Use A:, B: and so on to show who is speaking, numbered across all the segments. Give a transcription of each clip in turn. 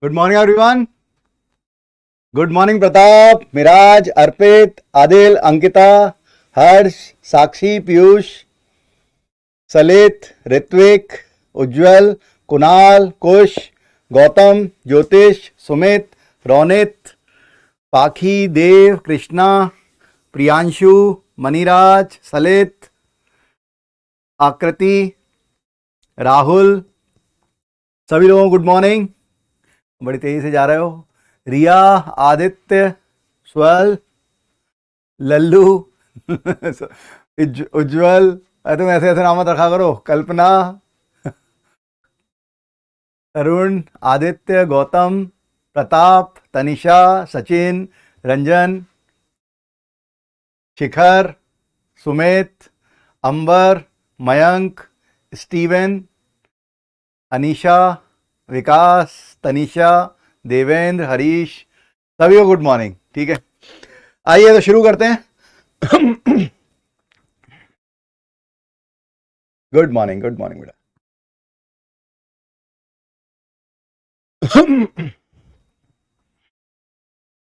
A: Good morning everyone. Good morning Pratap, Miraj, Arpit, Adil, Ankita, Harsh, Sakshi, Piyush, Salit, Ritvik, Ujjwal, Kunal, Kush, Gautam, Jyotish, Sumit, Ronit, पाखी, देव, कृष्णा, प्रियांशु, मनीराज, सलित, आकृति, राहुल, सभी लोगों को गुड मॉर्निंग। बड़ी तेजी से जा रहे हो। रिया, आदित्य, स्वल, लल्लू, उज्जवल, तुम ऐसे ऐसे नाम मत रखा करो। कल्पना, अरुण, आदित्य, गौतम, प्रताप, तनिषा, सचिन, रंजन, शिखर, सुमित, अंबर, मयंक, स्टीवन, अनीशा, विकास, तनिषा, देवेंद्र, हरीश, सभी को गुड मॉर्निंग। ठीक है, आइए तो शुरू करते हैं। गुड मॉर्निंग, गुड मॉर्निंग बेटा।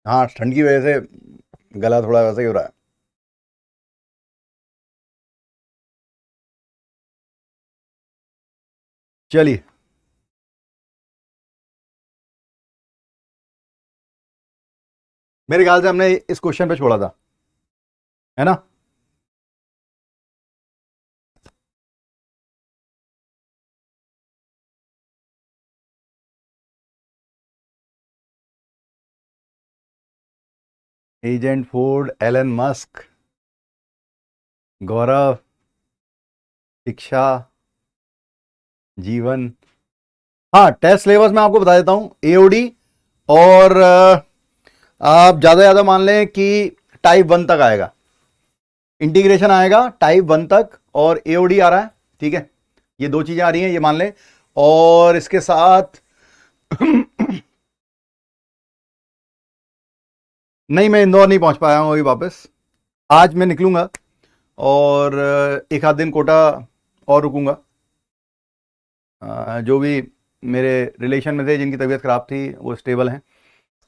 A: हाँ, ठंड की वजह से गला थोड़ा वैसे ही हो रहा है। चलिए, मेरे ख्याल से हमने इस क्वेश्चन पे छोड़ा था, है ना? एजेंट फोर्ड, एलन मस्क, गौरव, शिक्षा, जीवन। हाँ, टेस्ट सिलेबस में आपको बता देता हूं। एओडी और आप ज़्यादा ज़्यादा मान लें कि टाइप 1 तक आएगा, इंटीग्रेशन आएगा टाइप 1 तक, और एओडी आ रहा है। ठीक है, ये दो चीज़ें आ रही हैं, ये मान लें। और इसके साथ नहीं, मैं इंदौर नहीं पहुंच पाया हूं अभी वापस। आज मैं निकलूंगा और एक आध दिन कोटा और रुकूंगा। जो भी मेरे रिलेशन में थे जिनकी तबीयत ख़राब थी वो स्टेबल हैं,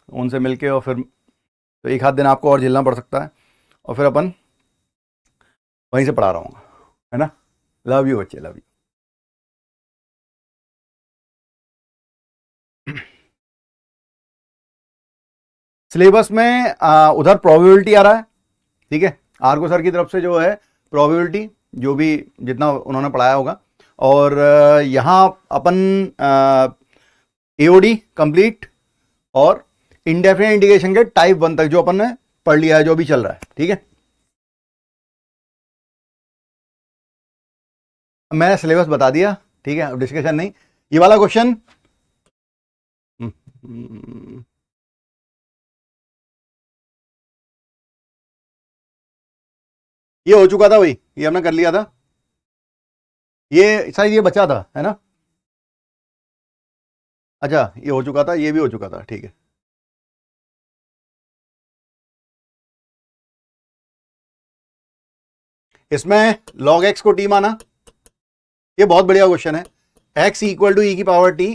A: उनसे मिलके और फिर तो एक आध दिन आपको और झेलना पड़ सकता है, और फिर अपन वहीं से पढ़ा रहा हूँ, है ना? लव यू बच्चे, लव यू। सिलेबस में उधर प्रोबेबिलिटी आ रहा है। ठीक है, आर्गो सर की तरफ से जो है प्रोबेबिलिटी, जो भी जितना उन्होंने पढ़ाया होगा, और यहाँ अपन एओडी कंप्लीट और इंडेफिनिट इंटीग्रेशन के टाइप 1 तक जो अपन ने पढ़ लिया है, जो भी चल रहा है। ठीक है, मैंने सिलेबस बता दिया। ठीक है, अब डिस्कशन नहीं। ये वाला क्वेश्चन ये हो चुका था, वही ये हमने कर लिया था। ये शायद ये बचा था, है ना? अच्छा, ये हो चुका था, ये भी हो चुका था। ठीक है, इसमें log x को t माना, ये बहुत बढ़िया क्वेश्चन है। x इक्वल टू ई की power t,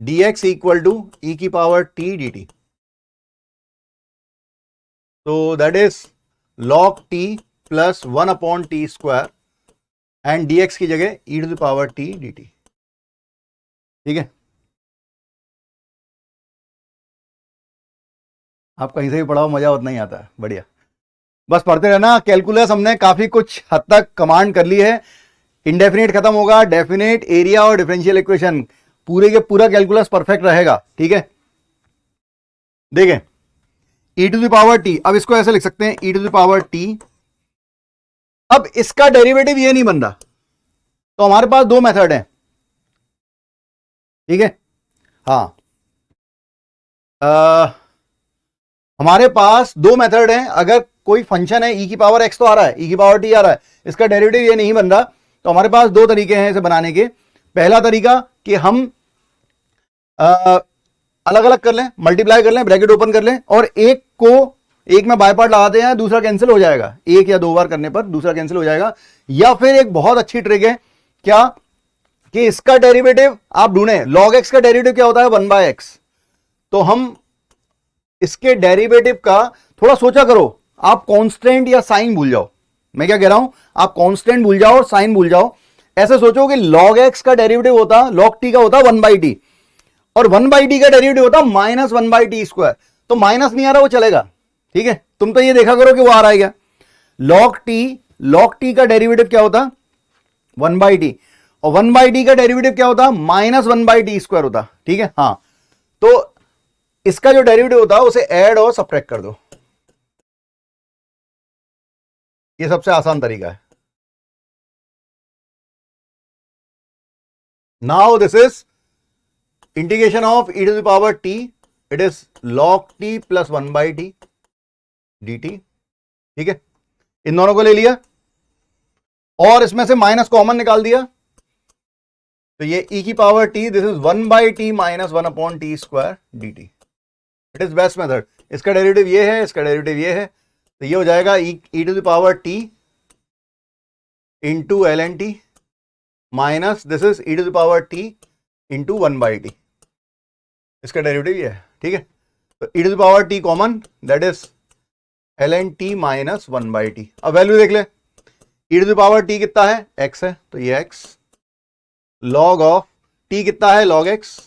A: dx equal to e की पावर t dt, तो that is log t plus 1 upon t square and dx की जगह e to the power t dt। ठीक है, आप कहीं से भी पढ़ाओ, मजा उतना ही आता है। बढ़िया, बस पढ़ते रहना। कैलकुलस हमने काफी कुछ हद तक कमांड कर ली है। इंडेफिनिट खत्म होगा, डेफिनेट, एरिया और डिफरेंशियल इक्वेशन, पूरे के पूरा कैलकुलस परफेक्ट रहेगा। ठीक है, देखें e to the power t, अब इसको ऐसे लिख सकते हैं e to the power t। अब इसका डेरिवेटिव ये नहीं बन रहा, तो हमारे पास दो मेथड हैं। ठीक है, हाँ, हमारे पास दो मेथड हैं। अगर कोई फंक्शन है, e की पावर x तो आ रहा है, e की पावर t आ रहा है, इसका डेरिवेटिव ये नहीं बन रहा, तो हमारे पास दो तरीके हैं इसे बनाने के। पहला तरीका कि हम अलग अलग कर लें, मल्टीप्लाई कर लें, ब्रैकेट ओपन कर लें, और एक में बाय पार्ट लगाते हैं, दूसरा कैंसिल हो जाएगा। एक या दो बार करने पर दूसरा कैंसिल हो जाएगा। या फिर एक बहुत अच्छी ट्रिक है, क्या कि इसका डेरिवेटिव आप ढूंढे, log x का डेरिवेटिव क्या होता है 1/x। तो हम इसके डेरिवेटिव का थोड़ा सोचा करो, आप कांस्टेंट या साइन भूल जाओ। मैं क्या कह रहा हूं, आप कांस्टेंट भूल जाओ और साइन भूल जाओ। ऐसे सोचो कि log x का डेरिवेटिव होता, log t का होता 1/t, और 1/t का डेरिवेटिव होता -1/t²। तो माइनस नहीं आ रहा, वो चलेगा, ठीक है। तुम तो ये देखा करो कि वो आ रहा है क्या। log t का डेरिवेटिव क्या होता 1/t, और 1/t का डेरिवेटिव क्या होता -1/t² होता, ठीक है। हाँ, तो इसका जो डेरिवेटिव होता है उसे ऐड और सब्ट्रैक्ट कर दो, ये सबसे आसान तरीका है। Now this is integration of e to the power t, it is log t plus 1/t dt, ठीक है। इन दोनों को ले लिया और इसमें से माइनस कॉमन निकाल दिया, तो ये e की power t, this is 1/t minus 1/t² dt। It is best method. इसका डेरिवेटिव ये है, इसका डेरिवेटिव ये है, तो ये हो जाएगा e to the power t into ln t minus this is e to the power t into 1/t। इसका डेरिवेटिव ये है, ठीक है। तो e to the power t common, that is ln t minus 1/t। अब value देख ले, e to the power t कितना है, x है, तो ये x log ऑफ t कितना है, log x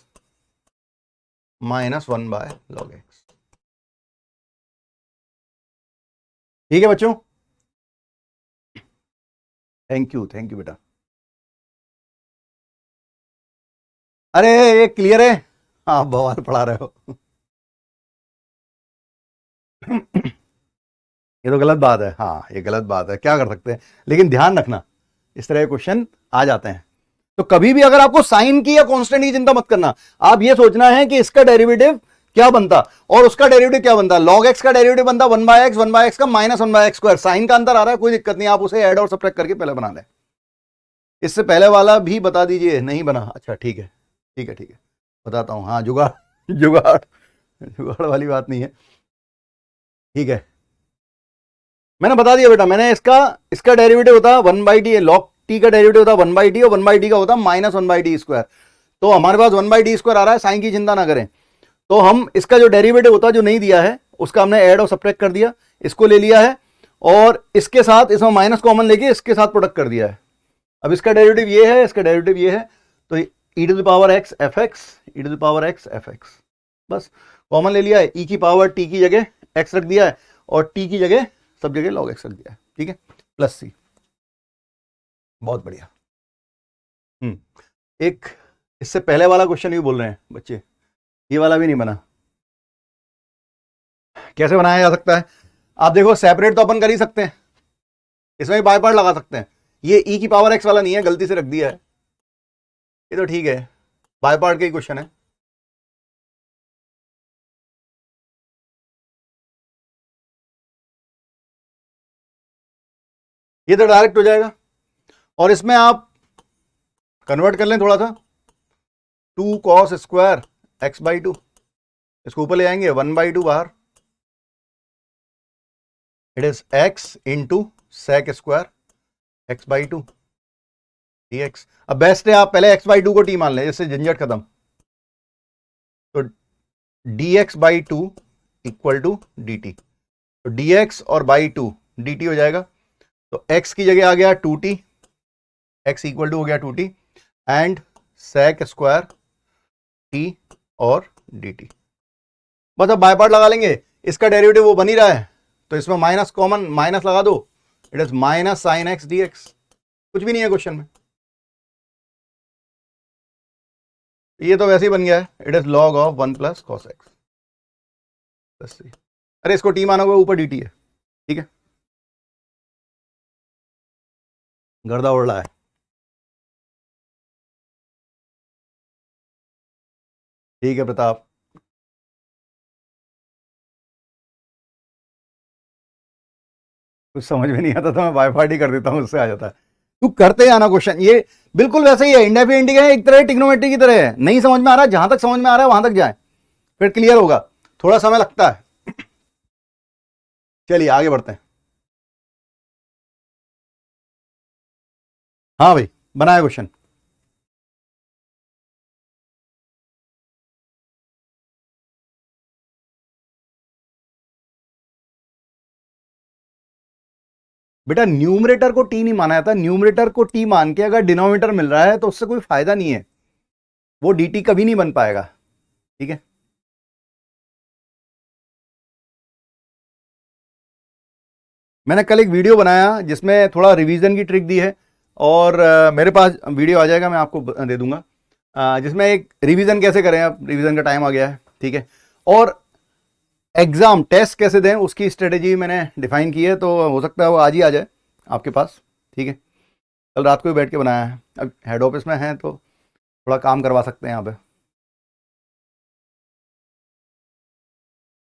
A: minus 1/log x। ठीक है बच्चों, थैंक यू बेटा। अरे ये क्लियर है, आप बवाल पढ़ा रहे हो। ये तो गलत बात है, हाँ ये गलत बात है, क्या कर सकते हैं। लेकिन ध्यान रखना, इस तरह के क्वेश्चन आ जाते हैं। तो कभी भी अगर आपको साइन की या कांस्टेंट की चिंता मत करना, आप ये सोचना है कि इसका डेरिवेटिव क्या बनता और उसका डेरिवेटिव क्या बनता। log x का डेरिवेटिव बनता 1/x, 1/x का माइनस 1/x²। साइन का अंतर आ रहा है, कोई दिक्कत नहीं, आप उसे ऐड और सब्ट्रैक्ट करके पहले बना लें। इससे पहले वाला भी बता दीजिए, नहीं बना, अच्छा ठीक है, ठीक है, ठीक है, बताता हूं। हाँ, जुगाड़ जुगाड़ जुगाड़ वाली बात नहीं है, ठीक है। मैंने बता दिया बेटा, मैंने इसका डेरिवेटिव होता 1/t, log t का डेरिवेटिव होता 1/t, और 1/t का होता माइनस 1/t²। तो हमारे पास 1/t² आ रहा है, साइन की चिंता ना करें। तो हम इसका जो डेरिवेटिव होता जो नहीं दिया है उसका हमने ऐड और सब्ट्रैक्ट कर दिया, इसको ले लिया है और इसके साथ इसमें माइनस कॉमन लेके इसके साथ प्रोडक्ट कर दिया है। अब इसका डेरिवेटिव ये है, इसका डेरिवेटिव ये है, तो e to the power x fx, e to the power x fx, बस कॉमन ले लिया है। e की पावर t की जगह x रख दिया है और t की जगह सब जगह log x रख दिया है, ठीक है, प्लस c। बहुत बढ़िया। एक इससे पहले वाला क्वेश्चन भी बोल रहे हैं बच्चे, ये वाला भी नहीं बना, कैसे बनाया जा सकता है। आप देखो, सेपरेट तो अपन कर ही सकते हैं, इसमें भी बाय पार्ट लगा सकते हैं। ये e की पावर x वाला नहीं है, गलती से रख दिया है, ये तो ठीक है, बाय पार्ट का ही क्वेश्चन है। ये तो डायरेक्ट हो जाएगा, और इसमें आप कन्वर्ट कर लें थोड़ा सा, 2 cos स्क्वायर x/2, इसको ऊपर ले आएंगे, 1/2 बाहर, it is x into sec square x/2 dx। अब बेस्ट है आप पहले x/2 को t मान लें, इससे झंझट खत्म। तो dx/2 इक्वल टू dt, तो dx और by 2 dt हो जाएगा। तो x की जगह आ गया 2t, x इक्वल टू हो गया 2t and sec square t और dt। बस अब बाय पार्ट लगा लेंगे, इसका डेरिवेटिव वो बन ही रहा है, तो इसमें माइनस कॉमन, माइनस लगा दो, it is minus sine x dx। कुछ भी नहीं है क्वेश्चन में, ये तो वैसे ही बन गया है, it is log of 1 plus cos x plus c। अरे इसको t मानोगे, ऊपर dt है, ठीक है, गर्दा उड़ रहा है। ठीक है प्रताप, कुछ समझ में नहीं आता तो मैं बाय पार्ट ही कर देता हूं, उससे आ जाता है। तू करते आना क्वेश्चन, ये बिल्कुल वैसे ही है, इंडेफिनिट है, एक तरह टिग्नोमेट्री की तरह है। नहीं समझ में आ रहा है, जहां तक समझ में आ रहा है वहां तक जाए, फिर क्लियर होगा, थोड़ा समय लगता है। चलिए आगे बढ़ते हैं। हाँ भाई, बनाया क्वेश्चन। बेटा न्यूमरेटर को टी नहीं माना जाता, न्यूमरेटर को टी मान के अगर डिनोमिनेटर मिल रहा है तो उससे कोई फायदा नहीं है, वो dt कभी नहीं बन पाएगा। ठीक है, मैंने कल एक वीडियो बनाया जिसमें थोड़ा रिवीजन की ट्रिक दी है, और मेरे पास वीडियो आ जाएगा, मैं आपको दे दूंगा, जिसमें एक रिवीजन कैसे करें, अब रिवीजन का टाइम आ गया है। ठीक है, और एग्जाम टेस्ट कैसे दें उसकी स्ट्रेटेजी मैंने डिफाइन की है, तो हो सकता है वो आज ही आ जाए आपके पास। ठीक है, कल रात को ही बैठ के बनाया है, अब हेड ऑफिस में है तो थोड़ा काम करवा सकते हैं यहाँ पे।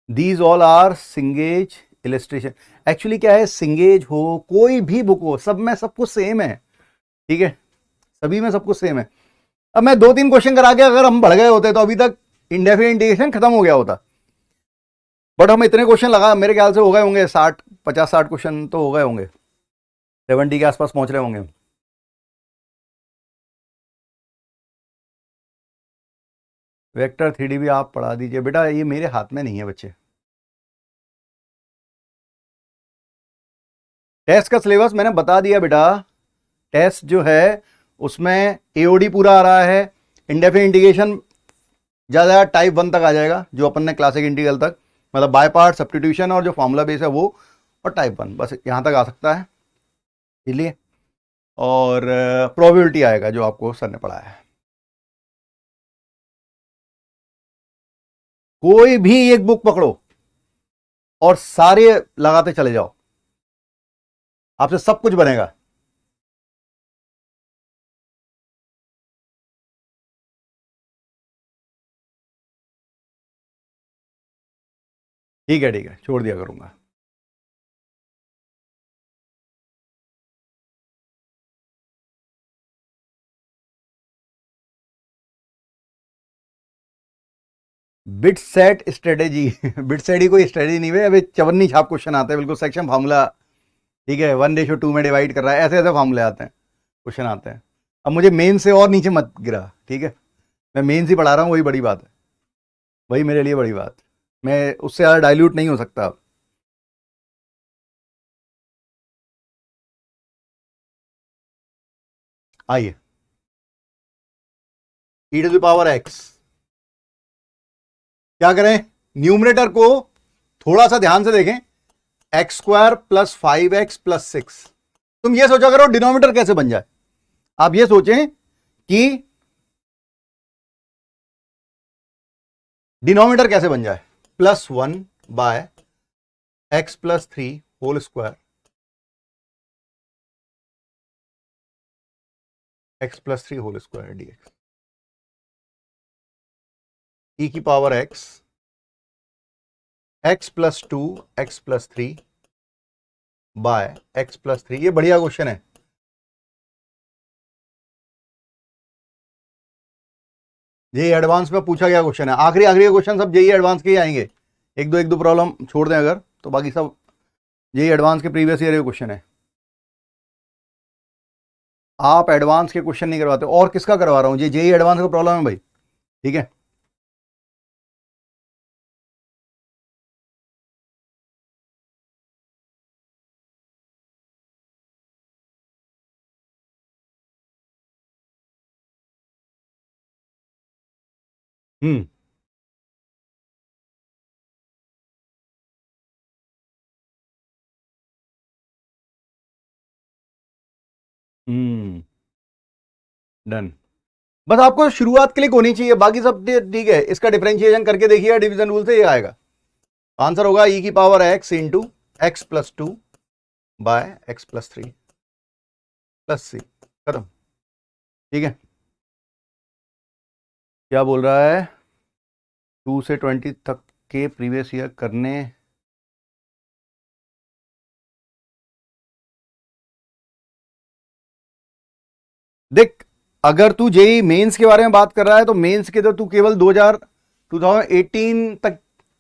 A: These all are signage illustration. Actually क्या है, सिंगेज हो कोई भी बुक हो, सब में सब कुछ सेम है। ठीक है, सभी में सब कुछ सेम है। अब मैं 2-3 क्वेश्चन करा के अगर हम बढ़ गए होते तो अभी तक इंडेफिनिट इंटीग्रेशन खत्म हो गया होता, बट हम इतने क्वेश्चन लगा, मेरे ख्याल से हो गए होंगे 50-60 क्वेश्चन तो हो गए होंगे, 70 के आसपास पहुंच रहे होंगे। वेक्टर 3D भी आप पढ़ा दीजिए बेटा, ये मेरे हाथ में नहीं है बच्चे। टेस्ट का सिलेबस मैंने बता दिया बेटा, टेस्ट जो है उसमें एओडी पूरा आ रहा है, इंडेफिनिट इंटीग्रेशन ज़्यादा टाइप 1 तक आ जाएगा, जो अपन ने क्लासिक इंटीग्रल तक, मतलब बाय पार्ट सब्स्टिट्यूशन और जो फॉर्मूला बेस है वो, और टाइप 1 बस यहाँ तक आ सकता है। इसलिए और प्रोबेबिलिटी आएगा जो आपको सर ने पढ़ाया है। कोई भी एक बुक पकड़ो और सारे लगाते चले जाओ, आपसे सब कुछ बनेगा। ठीक है, छोड़ दिया करूंगा। Bit set strategy bit set ही कोई स्ट्रेटेजी नहीं है, अभी चवन्नी छाप क्वेश्चन आते हैं, बिल्कुल सेक्शन फार्मूला। ठीक है, 1:2 में डिवाइड कर रहा है, ऐसे ऐसे फार्मूले आते हैं, क्वेश्चन आते हैं। अब मुझे मेन से और नीचे मत गिरा, ठीक है, मैं मेन से पढ़ा रहा हूँ, वही बड़ी बात है, वही मेरे लिए बड़ी बात, मैं उससे ज़्यादा डाइल्यूट नहीं हो सकता अब। आइए, e⁻x, क्या करें, न्यूमरेटर को थोड़ा सा ध्यान से देखें, x² + 5x + 6। तुम ये सोचा करो डिनोमिनेटर कैसे बन जाए, आप ये सोचें कि डिनोमिनेटर कैसे बन जाए, +1/x + 3 whole square, x + 3 whole square dx, e⁻x, x + 2 x + 3 by x + 3। ये बढ़िया क्वेश्चन है, जेई एडवांस में पूछा गया क्वेश्चन है, आखिरी क्वेश्चन सब जेई एडवांस के ही आएंगे, एक दो प्रॉब्लम छोड़ दें अगर, तो बाकी सब जेई एडवांस के प्रीवियस ईयर के क्वेश्चन है। आप एडवांस के क्वेश्चन नहीं करवाते, और किसका करवा रहा हूं, ये जेई एडवांस का प्रॉब्लम है भाई। ठीक है, हम्म हम्म डन। बस आपको शुरुआत क्लिक होनी चाहिए, बाकी सब ठीक है, इसका डिफरेंशिएशन करके देखिए, डिवीजन रूल से ये आएगा, आंसर होगा e⁻x into x + 2 by x + 3 + c, खत्म। ठीक है, क्या बोल रहा है, 2 से 20 तक के प्रीवियस ईयर करने, देख अगर तू जेई मेंस के बारे में बात कर रहा है तो मेंस के तो तू केवल 2018 तक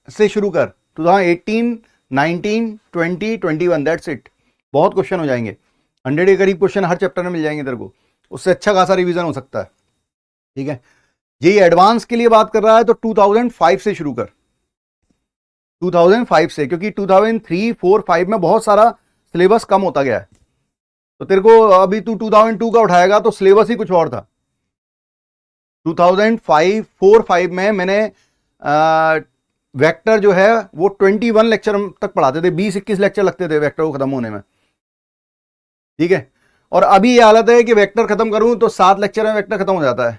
A: से शुरू कर, 2018, 19, 20, 21, दैट्स इट। बहुत क्वेश्चन हो जाएंगे, 100 के करीब क्वेश्चन हर चैप्टर में मिल जाएंगे तेरे को, उससे अच्छा खासा रिवीजन हो सकता है। ठीक है, जेई एडवांस के लिए बात कर रहा है तो 2005 से शुरू कर, 2005 से, क्योंकि 2003, 4, 5 में बहुत सारा सिलेबस कम होता गया है। तो तेरे को अभी तू 2002 का उठाएगा तो सिलेबस ही कुछ और था। 2005 में मैंने वेक्टर जो है वो 21 लेक्चर तक पढ़ाते थे, 20-21 लेक्चर लगते थे वेक्टर को खत्म होने में, ठीक है। और अभी ये हालत है कि वेक्टर खत्म करूं तो 7 लेक्चर में वेक्टर खत्म हो जाता है,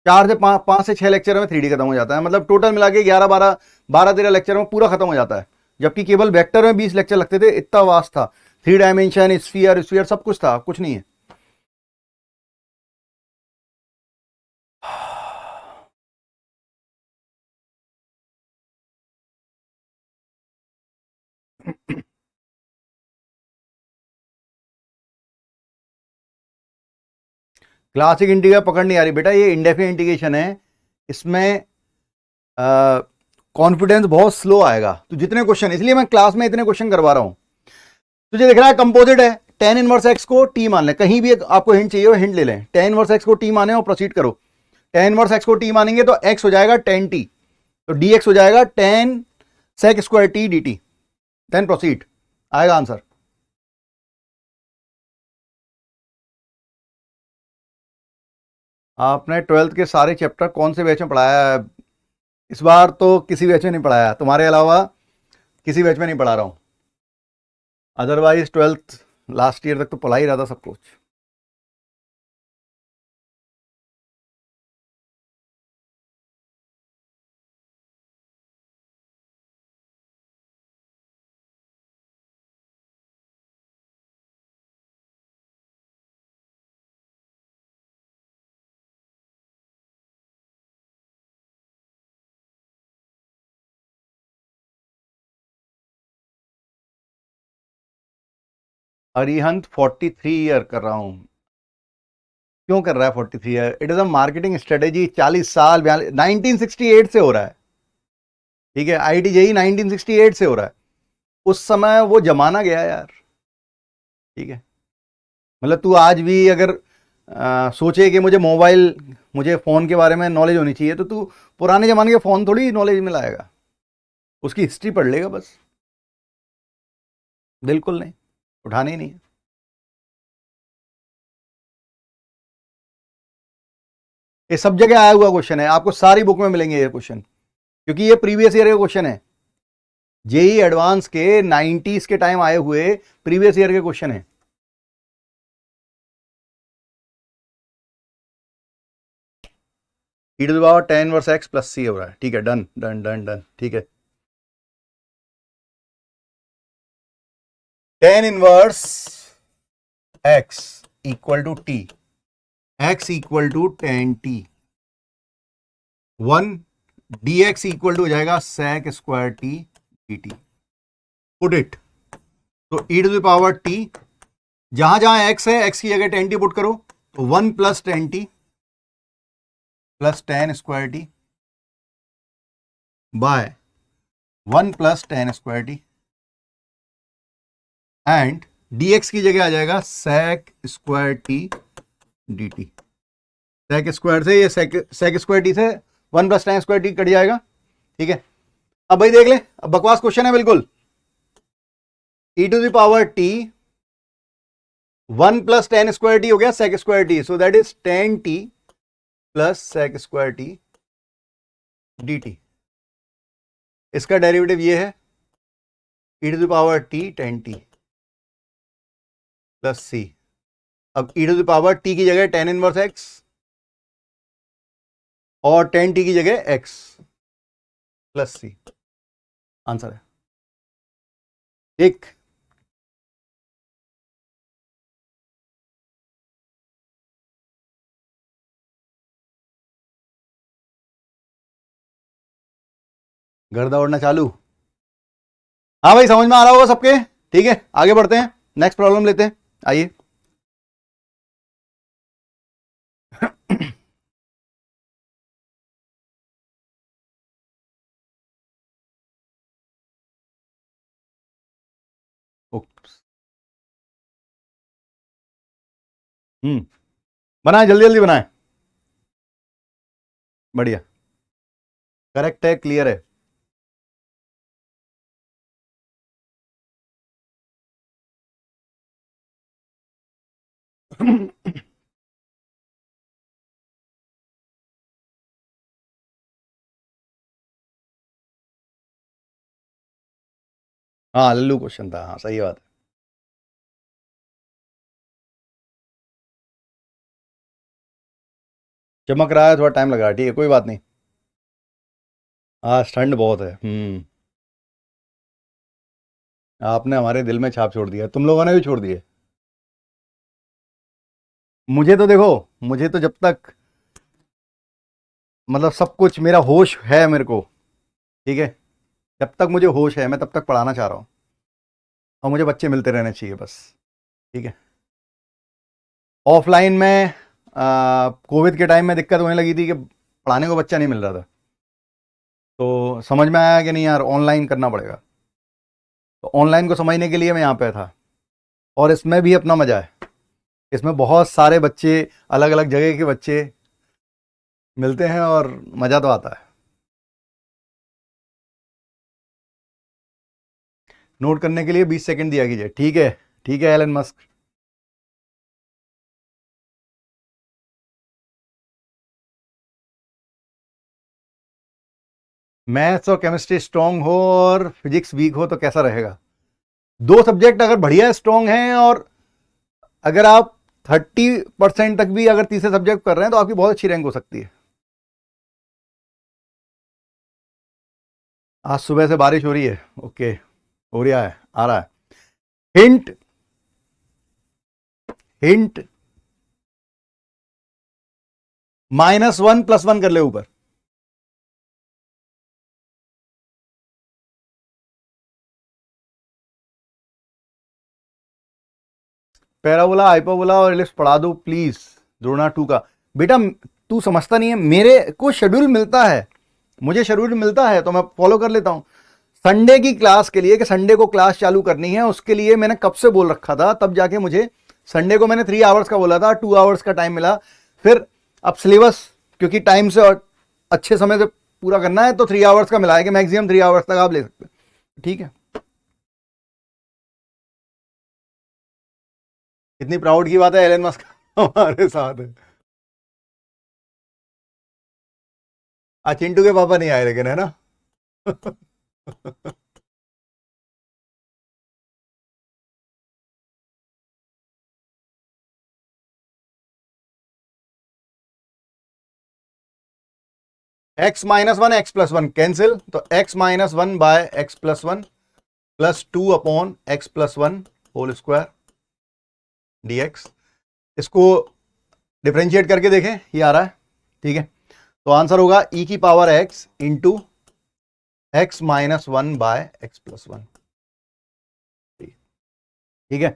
A: 5 से 6 लेक्चर में 3D खत्म हो जाता है। मतलब टोटल मिला के 12-13 लेक्चर में पूरा खत्म हो जाता है, जबकि केवल वेक्टर में 20 लेक्चर लगते थे। इतना वास्ट था, 3 डायमेंशन, स्फीयर स्फीयर सब कुछ था, कुछ नहीं है। क्लासिक इंटीग्रल पकड़ नहीं आ रही बेटा, ये इंडेफिनिट इंटीग्रेशन है, इसमें कॉन्फिडेंस बहुत स्लो आएगा। तो जितने क्वेश्चन, इसलिए मैं क्लास में इतने क्वेश्चन करवा रहा हूं। तुझे दिख रहा है कंपोजिट है, tan इनवर्स एक्स को टी मान ले, कहीं भी आपको हिंट चाहिए हो हिंट ले लें, tan इनवर्स एक्स को टी माने और प्रोसीड करो। tan इनवर्स एक्स को टी मानेंगे तो x हो जाएगा tan t, तो dx हो जाएगा tan sec square t dt, then proceed, आएगा आंसर। आपने 12th के सारे चैप्टर कौन से बैच में पढ़ाया है? इस बार तो किसी बैच में नहीं पढ़ाया, तुम्हारे अलावा किसी बैच में नहीं पढ़ा रहा हूं। अदरवाइज 12th लास्ट ईयर तक तो पढ़ा ही रहा था सब कुछ। अरिहंत 43 ईयर कर रहा हूं। क्यों कर रहा है 43 year? It is a marketing strategy. 40 साल 1968 से हो रहा है, ठीक है। आईटी जेई 1968 से हो रहा है, उस समय वो जमाना गया यार, ठीक है। मतलब तू आज भी अगर सोचे कि मुझे फोन के बारे में नॉलेज होनी चाहिए, तो तू पुराने जमाने के फोन थोड़ी नॉलेज में लाएगा, उसकी हिस्ट्री पढ़ लेगा बस। बिल्कुल नहीं, उठाने ही नहीं है। ये सब जगह आया हुआ क्वेश्चन है, आपको सारी बुक में मिलेंगे ये क्वेश्चन, क्योंकि ये प्रीवियस ईयर का क्वेश्चन है। जेई एडवांस के 90s के टाइम आए हुए प्रीवियस ईयर के क्वेश्चन है। ई टू द पावर 10 वर्स एक्स प्लस सी हो रहा है, ठीक है। डन डन डन डन, ठीक है। 10 inverse x equal to t, x equal to 10t, 1 dx equal to हो जाएगा sec square t dt। Put it, तो e to the power t, जहां जहां x है x की जगह 10t पुट करो, तो 1 plus 10t plus 10 square t by 1 plus 10 square t, and dx की जगह आ जाएगा sec square t dt। sec square से ये sec स्क्वायर टी से 1 प्लस 10 स्क्वायर टी कट जाएगा, ठीक है। अब भाई देख ले, अब बकवास क्वेश्चन है बिल्कुल। e to the power t 1 plus 10 square t हो गया sec square t, so that is 10t plus sec square t dt। इसका डेरिवेटिव ये है e to the power t 10t plus c। अब e to the power t की जगह 10 inverse x और 10t की जगह x प्लस c, आंसर है। ठीक, गर्दा उड़ना चालू। हाँ भाई, समझ में आ रहा होगा सबके, ठीक है। आगे बढ़ते हैं, नेक्स्ट प्रॉब्लम लेते हैं, आइए। बनाए, जल्दी जल्दी बनाए, बढ़िया, करेक्ट है, क्लियर है। हाँ लल्लू क्वेश्चन था, हाँ सही बात है। चमक रहा है, थोड़ा टाइम लग रहा है, ठीक है कोई बात नहीं। आज ठंड बहुत है। आपने हमारे दिल में छाप छोड़ दिया, तुम लोगों ने भी छोड़ दिए। मुझे तो देखो, मुझे तो जब तक मतलब सब कुछ मेरा होश है मेरे को, ठीक है, जब तक मुझे होश है मैं तब तक पढ़ाना चाह रहा हूँ, और मुझे बच्चे मिलते रहने चाहिए बस। ठीक है। ऑफलाइन में कोविड के टाइम में दिक्कत होने लगी थी कि पढ़ाने को बच्चा नहीं मिल रहा था, तो समझ में आया कि नहीं यार ऑनलाइन करना पड़ेगा। तो ऑनलाइन को समझने के लिए मैं यहाँ पे था, और इसमें भी अपना मजा है। इसमें बहुत सारे बच्चे, अलग अलग जगह के बच्चे मिलते हैं और मज़ा तो आता है। नोट करने के लिए 20 सेकंड दिया कीजिए, ठीक है। ठीक है एलन मस्क। मैथ्स और केमिस्ट्री स्ट्रांग हो और फिजिक्स वीक हो तो कैसा रहेगा? दो सब्जेक्ट अगर बढ़िया स्ट्रांग हैं, और अगर आप 30% तक भी अगर तीसरे सब्जेक्ट कर रहे हैं तो आपकी बहुत अच्छी रैंक हो सकती है। आज सुबह से बारिश हो रही है, ओके, हो रहा है, आ रहा है। हिंट, हिंट, -1 +1 कर ले ऊपर। पैराबोला, हाइपरबोला और एलिप्स पढ़ा दो प्लीज, द्रोणा 2 का। बेटा तू समझता नहीं है, मेरे को शेड्यूल मिलता है, मुझे शेड्यूल मिलता है तो मैं फॉलो कर लेता हूं। संडे की क्लास के लिए, कि संडे को क्लास चालू करनी है, उसके लिए मैंने कब से बोल रखा था, तब जाके मुझे संडे को मैंने 3 आवर्स का बोला था, 2 आवर्स का टाइम मिला। फिर अब सिलेबस क्योंकि टाइम से और अच्छे समय से पूरा करना है, तो 3 आवर्स का मिला है कि मैक्सिमम 3 आवर्स तक आप ले सकते हैं। ठीक है। इतनी प्राउड की बात है, एलन मस्क हमारे साथ है। आज चिंटू के पापा नहीं आए लेकिन, है ना? x-1 x+1 कैंसिल, तो x-1 by x+1 +2 upon x+1 whole square dx। इसको डिफ्रेंशिएट करके देखें, ये आ रहा है, ठीक है। तो आंसर होगा e की power x into x-1 by x+1। ठीक है।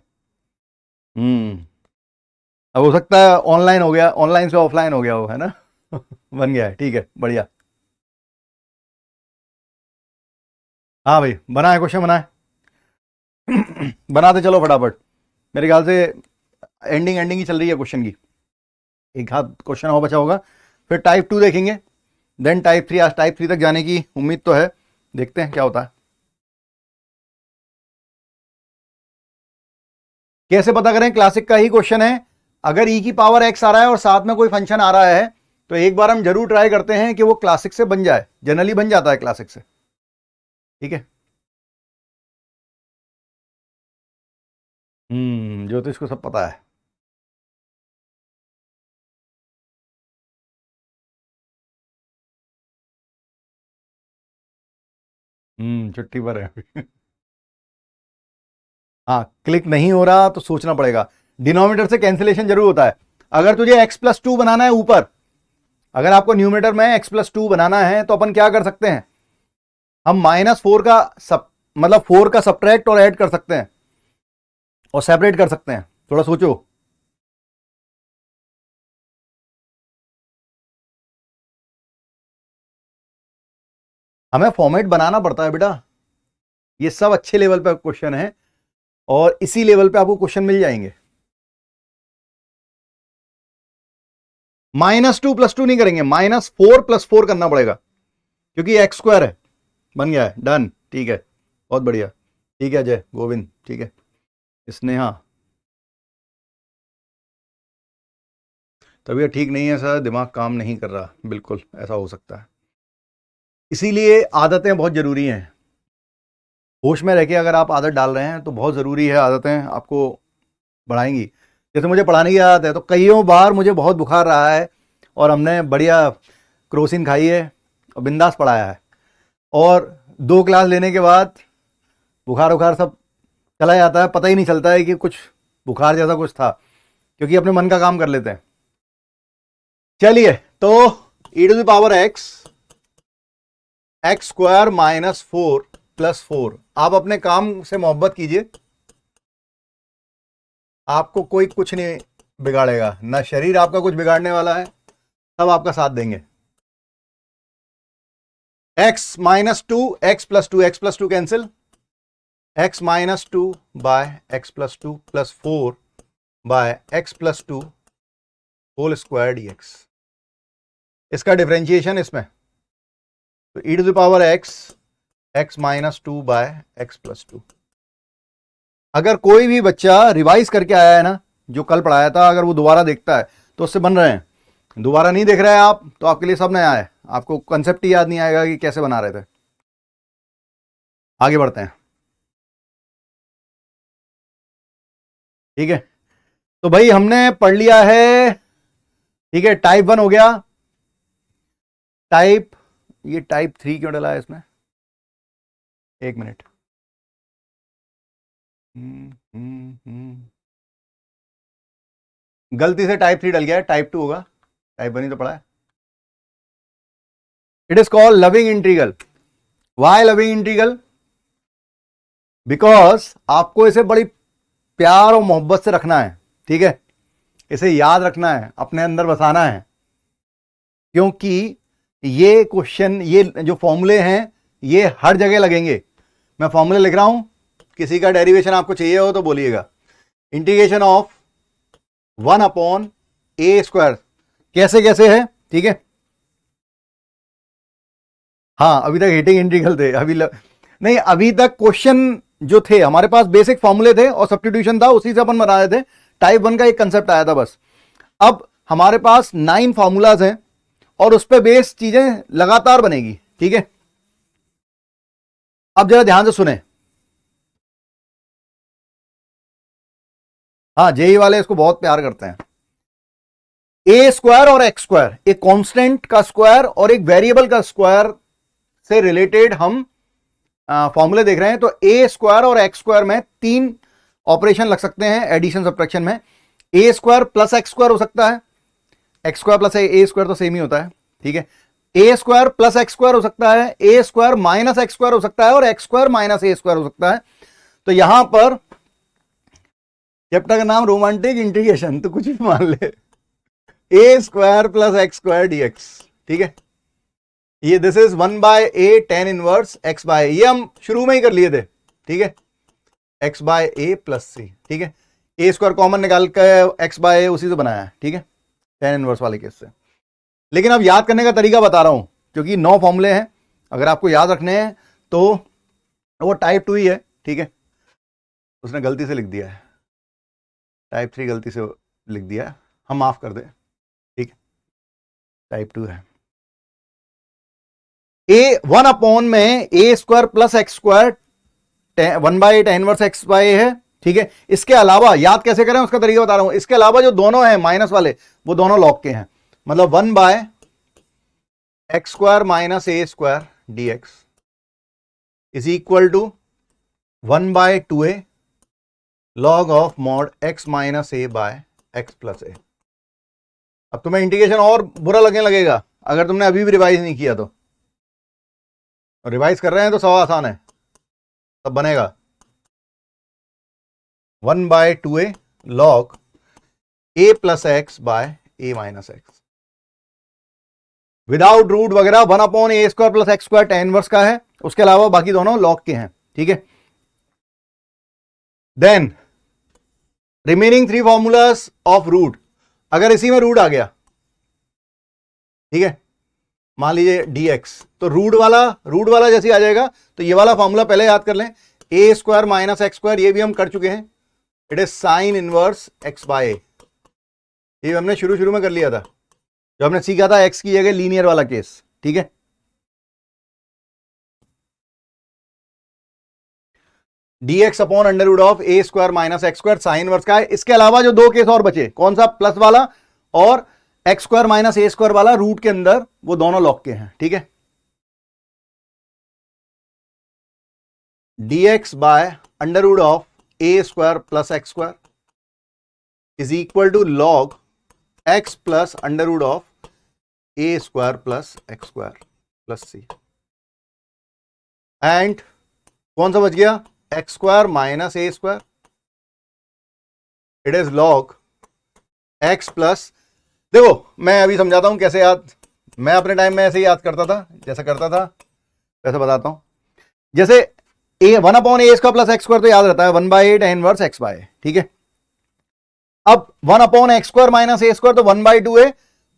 A: अब हो सकता है ऑनलाइन हो गया, ऑनलाइन से ऑफलाइन हो गया हो, है ना? बन गया है, ठीक है, बढ़िया। हाँ भाई, बना है क्वेश्चन, बना है। बनाते चलो फटाफट, मेरे ख्याल से एंडिंग एंडिंग ही चल रही है क्वेश्चन की। एक हाथ क्वेश्चन और बचा होगा, फिर टाइप 2 देखेंगे, देन टाइप 3। आज टाइप 3 तक जाने की उम्मीद तो है, देखते हैं क्या होता है। कैसे पता करें? क्लासिक का ही क्वेश्चन है। अगर ई की पावर एक्स आ रहा है और साथ में कोई फंक्शन आ रहा है, तो एक बार हम जरूर ट्राई करते हैं कि वो क्लासिक से बन जाए। जनरली बन जाता है क्लासिक से, ठीक है। ज्योतिष को सब पता है। छुट्टी पर है। हाँ, क्लिक नहीं हो रहा तो सोचना पड़ेगा। डिनोमिनेटर से कैंसिलेशन जरूर होता है। अगर तुझे x+2 बनाना है ऊपर, अगर आपको न्यूमिनेटर में x+2 बनाना है, तो अपन क्या कर सकते हैं? हम -4 का सब मतलब 4 का सब्ट्रैक्ट और ऐड कर सकते हैं, और सेपरेट कर सकते हैं। थोड़ा सोचो। हमें फॉर्मेट बनाना पड़ता है बेटा। ये सब अच्छे लेवल पे क्वेश्चन है, और इसी लेवल पे आपको क्वेश्चन मिल जाएंगे। -2 +2 नहीं करेंगे, -4 + 4 करना पड़ेगा, क्योंकि x² है। बन गया है, डन, ठीक है, बहुत बढ़िया। ठीक है जय गोविंद, ठीक है। स्नेहा, तबीयत ठीक नहीं है सर, दिमाग काम नहीं कर रहा। बिल्कुल ऐसा हो सकता है, इसीलिए आदतें बहुत ज़रूरी हैं। होश में रह के अगर आप आदत डाल रहे हैं तो बहुत ज़रूरी है, आदतें आपको बढ़ाएंगी। जैसे मुझे पढ़ाने की आदत है, तो कईयों बार मुझे बहुत बुखार रहा है और हमने बढ़िया क्रोसिन खाई है और बिंदास पढ़ाया है, और 2 क्लास लेने के बाद बुखार उखार सब चला जाता है, पता ही नहीं चलता है कि कुछ बुखार जैसा कुछ था, क्योंकि अपने मन का काम कर लेते हैं। चलिए, तो e⁻x x² - 4 + 4, आप अपने काम से मोहब्बत कीजिए, आपको कोई कुछ नहीं बिगाड़ेगा, ना शरीर आपका कुछ बिगाड़ने वाला है, सब आपका साथ देंगे। x - 2 x + 2 x + 2 cancel, x - 2 / x + 2 + 4 / x + 2 whole square dx, इसका डिफरेंशिएशन इसमें, तो e⁻x x - 2 / x + 2। अगर कोई भी बच्चा रिवाइज करके आया है ना, जो कल पढ़ाया था, अगर वो दोबारा देखता है तो उससे बन रहे हैं। दोबारा नहीं देख रहे हैं आप तो आपके लिए सब नया है, आपको कंसेप्ट ही याद नहीं आएगा कि कैसे बना रहे थे। आगे बढ़ते हैं, ठीक है। तो भाई हमने पढ़ लिया है, ठीक है, टाइप 1 हो गया। ये टाइप 3 क्यों डला है इसमें, 1 मिनट। गलती से टाइप 3 डल गया है, टाइप 2 होगा, टाइप 1 ही तो पढ़ा है। It is called loving integral. Why loving integral? Because आपको इसे बड़ी प्यार और मोहब्बत से रखना है, ठीक है, इसे याद रखना है, अपने अंदर बसाना है, क्योंकि ये क्वेश्चन, ये जो फॉर्मूले हैं, ये हर जगह लगेंगे। मैं फॉर्मूले लिख रहा हूं, किसी का डेरिवेशन आपको चाहिए हो तो बोलिएगा। इंटीग्रेशन ऑफ 1/a², कैसे कैसे है, ठीक है। हाँ, अभी तक हिटिंग इंटीग्रल थे, नहीं, अभी तक क्वेश्चन जो थे हमारे पास बेसिक फॉर्मूले थे और सब्स्टिट्यूशन था, उसी से अपन बना रहे थे। टाइप 1 का एक कंसेप्ट आया था बस। अब हमारे पास 9 फॉर्मूलाज हैं और उस पर बेस चीजें लगातार बनेगी, ठीक है। अब जरा ध्यान से सुने, हाँ, जेई वाले इसको बहुत प्यार करते हैं। a² और x², एक कांस्टेंट का स्क्वायर और एक वेरिएबल का स्क्वायर से रिलेटेड हम फॉर्मूले देख रहे हैं। तो a² और x² में 3 ऑपरेशन लग सकते हैं एडिशन सब्ट्रैक्शन में। a² + x² हो सकता है, x² + a² तो सेम ही होता है, ठीक है। a² + x² हो सकता है, a² - x² हो सकता है, और x² - a² हो सकता है। तो यहां पर चैप्टर का नाम रोमांटिक इंटीग्रेशन, तो कुछ भी मान ले, a² + x² dx, ठीक है। ये this is 1/a tan inverse x/a, ये हम शुरू में ही कर लिए थे, ठीक है, x/a + c, ठीक है। a² कॉमन निकाल कर x/a उसी से बनाया है, ठीक है, tan इनवर्स वाले केस से। लेकिन अब याद करने का तरीका बता रहा हूं, क्योंकि 9 फॉर्मूले हैं, अगर आपको याद रखने हैं तो वो टाइप 2 ही है, ठीक है। उसने गलती से लिख दिया है, टाइप 3 गलती से लिख दिया है, हम माफ कर दें, ठीक है, टाइप 2 है। a1 में a² + x² 1/a tan inverse x/a है, ठीक है। इसके अलावा याद कैसे करें उसका तरीका बता रहा हूं। इसके अलावा जो दोनों हैं माइनस वाले, वो दोनों लॉग के हैं, मतलब 1/x² - a² dx is equal to 1/2a log of mod x - a by x + a। अब तुम्हें इंटीग्रेशन और बुरा लगने लगेगा अगर तुमने अभी भी रिवाइज नहीं किया तो। रिवाइज कर रहे हैं तो सब आसान है, सब बनेगा 1/2a log a + x by a - x without root वगैरह। 1/a² + x² tan इनवर्स का है, उसके अलावा बाकी दोनों लॉग के हैं, ठीक है। Then remaining 3 formulas of root, अगर इसी में रूट आ गया, ठीक है, मान लीजिए dx, तो रूट वाला जैसे आ जाएगा, तो ये वाला फॉर्मूला पहले याद कर लें, a² - x², ये भी हम कर चुके हैं, it is sine inverse x/a, ये हमने शुरू शुरू में कर लिया था, जो हमने सीखा था एक्स की जगह लीनियर वाला केस, ठीक है। dx upon under root of a square minus x square sine inverse का है। इसके अलावा जो दो केस और बचे, कौन सा, प्लस वाला और x square minus a square वाला रूट के अंदर, वो दोनों लॉग के हैं, ठीक है। dx by under root of a square plus x square is equal to log x plus under root of a square plus x square plus c. And कौन सा बच गया, x square minus a square, it is log x plus, देखो मैं अभी समझाता हूं कैसे याद, मैं अपने टाइम में ऐसे ही याद करता था, जैसा करता था वैसे बताता हूं। जैसे ए 1/a square plus x square तो याद रहता है 1/8 tan इनवर्स x बाय, ठीक है। अब 1/x square minus a square तो 1/2a,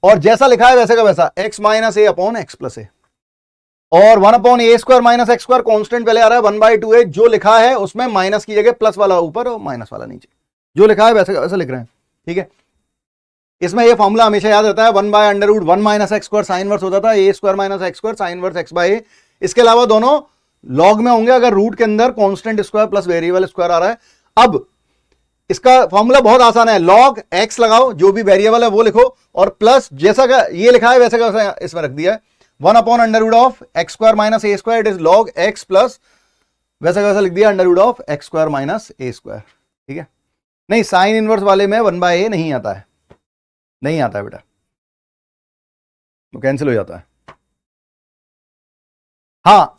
A: और जैसा लिखा है वैसे का वैसा x माइनस ए अपॉन एक्स प्लस ए, और 1/a square minus x square constant पहले आ रहा है 1/2a, जो लिखा है उसमें माइनस की जगह प्लस वाला ऊपर और माइनस वाला नीचे, जो लिखा है वैसे का वैसा लिख रहे हैं, ठीक है। इसमें ये फॉर्मूला हमेशा याद रहता है 1/√1 minus x square sine inverse होता था a square minus x square sine inverse x by a. इसके अलावा दोनों लॉग में होंगे अगर रूट के अंदर constant square plus variable square आ रहा है। अब इसका फॉर्मूला बहुत आसान है, लॉग एक्स लगाओ, जो भी वेरिएबल है वो लिखो, और प्लस जैसा का ये लिखा है वैसे का वैसा इसमें रख दिया है 1/√ऑफ x square minus a square, it is log x plus वैसा का वैसा लिख दिया √ऑफ x square minus a square, ठीक है। नहीं, साइन इनवर्स वाले में 1/a नहीं आता है, नहीं आता है बेटा, वो कैंसिल हो जाता है। हाँ,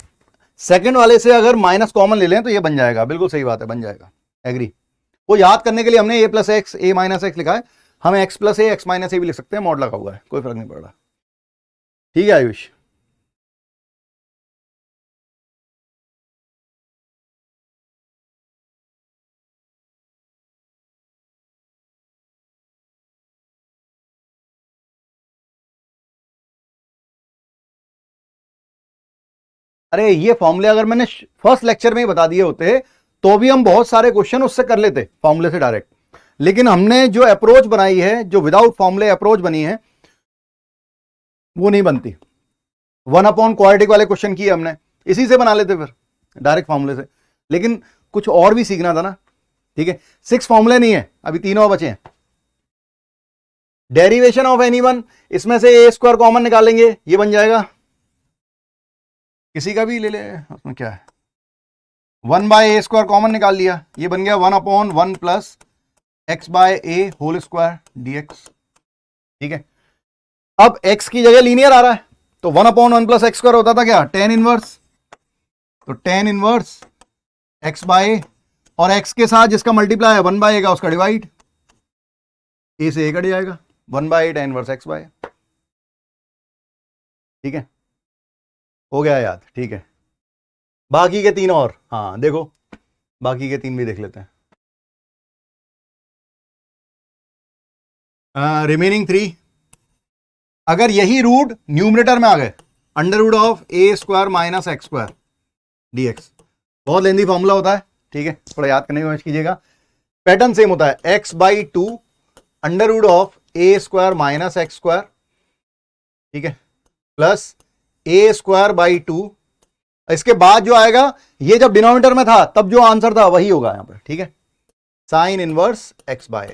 A: सेकंड वाले से अगर माइनस कॉमन ले लें तो ये बन जाएगा, बिल्कुल सही बात है, बन जाएगा, एग्री। वो याद करने के लिए हमने a plus x A minus x लिखा है, हम एक्स प्लस ए एक्स माइनस ए भी लिख सकते हैं, मॉड लगा हुआ है, कोई फर्क नहीं पड़ रहा, ठीक है आयुष। अरे ये फॉर्मूले अगर मैंने फर्स्ट लेक्चर में ही बता दिए होते तो भी हम बहुत सारे क्वेश्चन उससे कर लेते फॉर्मूले से डायरेक्ट, लेकिन हमने जो अप्रोच बनाई है, जो विदाउट फॉर्मूले अप्रोच बनी है, वो नहीं बनती। 1/क्वाड्रेटिक वाले क्वेश्चन किए हमने, इसी से बना लेते फिर डायरेक्ट फॉर्मूले से, लेकिन कुछ और भी सीखना था ना, ठीक है। 6 फॉर्मूले नहीं है, अभी 3 और बचे हैं। डेरिवेशन ऑफ एनीवन, इसमें से ए स्क्वायर कॉमन निकालेंगे, ये बन जाएगा, किसी का भी ले ले, उसमें क्या है, 1/a स्क्वायर कॉमन निकाल लिया, ये बन गया 1/1 plus x by A whole square dx, ठीक है। अब x की जगह लीनियर आ रहा है, तो 1/1 प्लस एक्स स्क्वायर होता था क्या, tan इनवर्स, तो tan इनवर्स x बाय, और x के साथ जिसका मल्टीप्लाई है 1/a का, उसका डिवाइड, a से a कट जाएगा, 1/a tan inverse x bye, ठीक है, हो गया याद, ठीक है। बाकी के 3 और, हाँ देखो बाकी के 3 भी देख लेते हैं। रिमेनिंग 3, अगर यही रूट न्यूमरेटर में आ गए, √a square minus x square dx, बहुत लेंदी फॉर्मूला होता है, ठीक है, थोड़ा याद करने की कोशिश कीजिएगा। पैटर्न सेम होता है, x/2 √a square minus x square, ठीक है, प्लस a स्क्वायर बाई 2, इसके बाद जो आएगा, ये जब डिनोमिनेटर में था तब जो आंसर था वही होगा यहां पर, ठीक है, sine inverse x by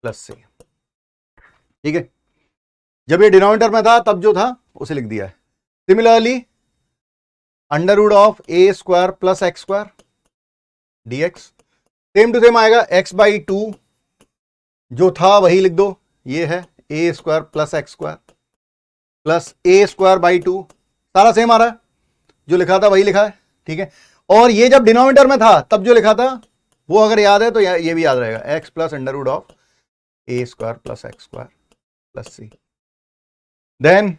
A: plus से, ठीक है। जब ये डिनोमिनेटर में था तब जो था उसे लिख दिया है। Similarly √a square plus x square dx, same to same आएगा, x/2 जो था वही लिख दो, ये है a square plus x square plus a square by 2, सारा सेम आ रहा है, जो लिखा था वही लिखा है, ठीक है। और ये जब डिनोमिनेटर में था तब जो लिखा था वो अगर याद है तो ये भी याद रहेगा, x plus √a square plus x square plus c, then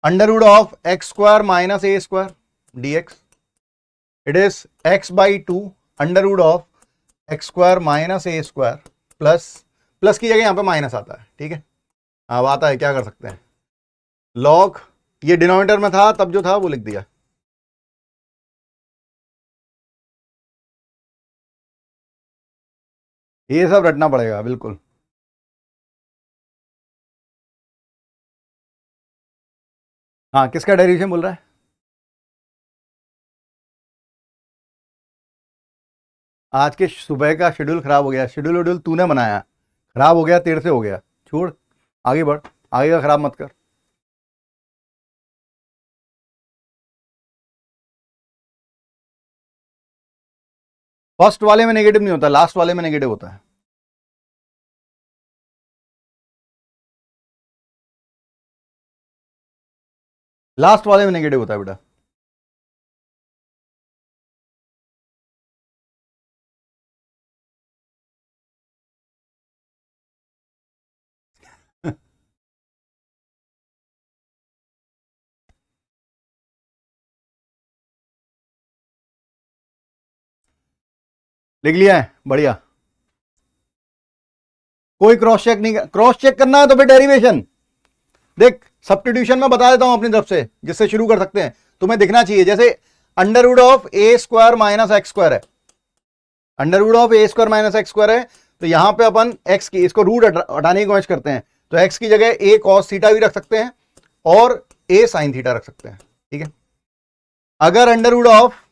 A: √x square minus a square dx, it is x/2 √x square minus a square plus की जगह यहां पे माइनस आता है, ठीक है। अब आता है, क्या कर सकते हैं, लॉग, ये डिनोमिनेटर में था तब जो था वो लिख दिया, ये सब रटना पड़ेगा बिल्कुल। हाँ, किसका डेरिवेशन बोल रहा है? आज के सुबह का शेड्यूल खराब हो गया। शेड्यूल वेड्यूल तूने बनाया, खराब हो गया, तेरे से हो गया। छोड़, आगे बढ़, आगे का खराब मत कर। फर्स्ट वाले में नेगेटिव नहीं होता, लास्ट वाले में नेगेटिव होता है। लास्ट वाले में नेगेटिव होता है बेटा। लिख लिया है, बढ़िया। कोई क्रॉस चेक नहीं, क्रॉस चेक करना है तो फिर डेरिवेशन देख। सब्स्टिट्यूशन में बता देता हूं अपनी तरफ से, जिससे शुरू कर सकते हैं। तुम्हें दिखना चाहिए, जैसे under root of a square minus x square है, under root of a square minus x square है, तो यहां पे अपन एक्स की, इसको रूट हटाने की कोशिश करते हैं, तो एक्स की जगह ए कॉस थीटा भी रख सकते हैं और ए साइन थीटा रख सकते हैं। ठीक है, अगर under root of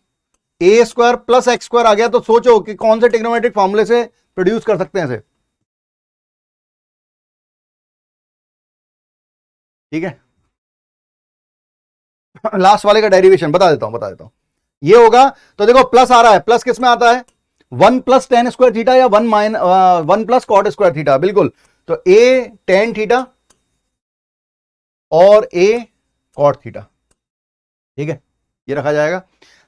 A: a square plus x square आ गया तो सोचो कि कौन से ट्रिग्नोमेट्रिक फॉर्मूले से प्रोड्यूस कर सकते हैं इसे। ठीक है, लास्ट वाले का डेरिवेशन बता देता हूं ये होगा। तो देखो प्लस आ रहा है, प्लस किस में आता है? 1 + tan² थीटा या 1 + cot² थीटा, बिल्कुल। तो ए tan थीटा और ए cot थीटा। ठीक है, ये रखा जाएगा।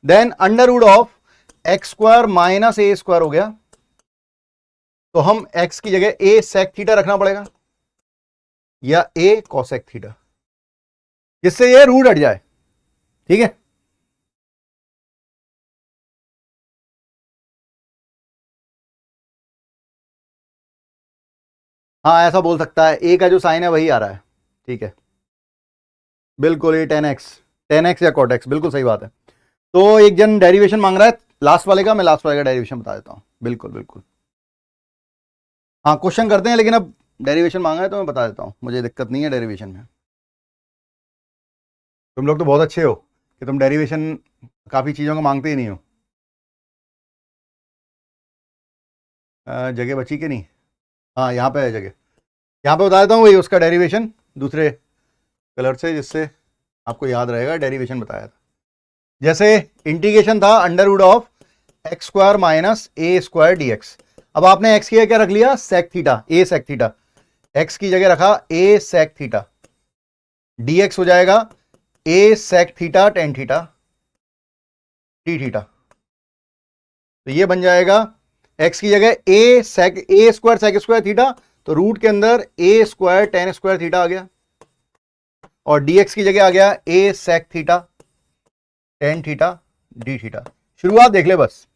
A: Then under root of x² minus a square हो गया, तो हम x की जगह ए sec थीटा रखना पड़ेगा या ए cosec थीटा, जिससे ये रूट हट जाए। ठीक है, हाँ ऐसा बोल सकता है, ए का जो साइन है वही आ रहा है। ठीक है, बिल्कुल, ये 10x या cot x, बिल्कुल सही बात है। तो एक जन डेरिवेशन मांग रहा है लास्ट वाले का, मैं लास्ट वाले का डेरिवेशन बता देता हूं। बिल्कुल बिल्कुल, हाँ क्वेश्चन करते हैं, लेकिन अब डेरिवेशन मांगा है तो मैं बता देता हूं, मुझे दिक्कत नहीं है डेरिवेशन में। तुम लोग तो बहुत अच्छे हो कि तुम डेरिवेशन काफ़ी चीज़ों को मांगते ही नहीं हो। जगह बची कि नहीं? हाँ यहाँ पे है जगह, यहाँ पे बता देता हूँ वही उसका डेरिवेशन दूसरे कलर से, जिससे आपको याद रहेगा डेरिवेशन बताया था। जैसे इंटीग्रेशन था under root of x² minus a square d x. अब आपने x की जगह क्या रख लिया? Sec theta, a sec theta. x की जगह रखा ए सेक थीटा, dx हो जाएगा a sec theta tan theta d theta. तो ये बन जाएगा x की जगह a square sec square theta, तो रूट के अंदर a square tan square theta आ गया, और dx की जगह आ गया a sec theta tan theta d theta. शुरुआत देख ले बस,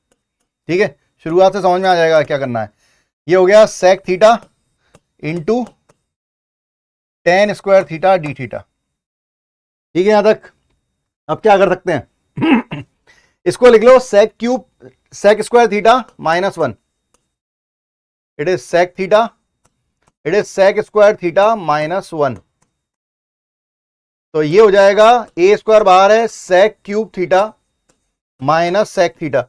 A: ठीक है, शुरुआत से समझ में आ जाएगा क्या करना है। ये हो गया sec theta into tan square theta d theta. ठीक है यहां तक? अब क्या कर सकते हैं इसको लिख लो sec square theta -1, it is sec theta, it is sec square theta -1। तो ये हो जाएगा ए स्क्वायर बाहर है, sec cube theta minus sec theta.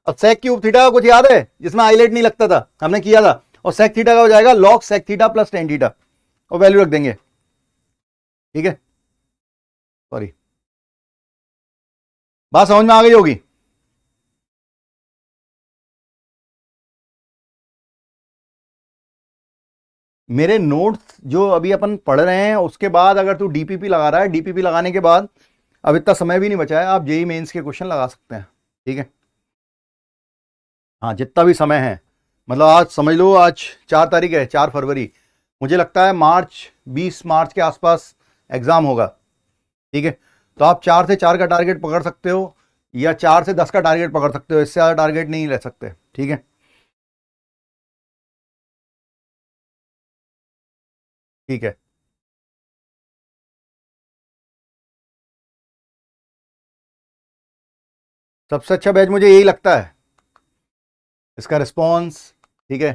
A: अब सेक क्यूब थीटा कुछ याद है जिसमें हाईलाइट नहीं लगता था, हमने किया था, और सेक थीटा का हो जाएगा log sec theta plus tan theta, और वैल्यू रख देंगे। ठीक है, सॉरी, बात समझ में आ गई होगी। मेरे नोट्स जो अभी अपन पढ़ रहे हैं उसके बाद अगर तू डीपीपी लगा रहा है, डीपीपी लगाने के बाद, अब इतना समय भी नहीं बचा है, आप जेई मेंस के क्वेश्चन लगा सकते हैं। ठीक है, हाँ जितना भी समय है, मतलब आज समझ लो आज 4 तारीख है, 4 फरवरी, मुझे लगता है 20 मार्च के आसपास एग्जाम होगा। ठीक है, तो आप 4 से 4 का टारगेट पकड़ सकते हो या 4 से 10 का टारगेट पकड़ सकते हो, इससे ज़्यादा टारगेट नहीं ले सकते। ठीक है, ठीक है, सबसे अच्छा बैच मुझे यही लगता है, इसका रिस्पॉन्स। ठीक है,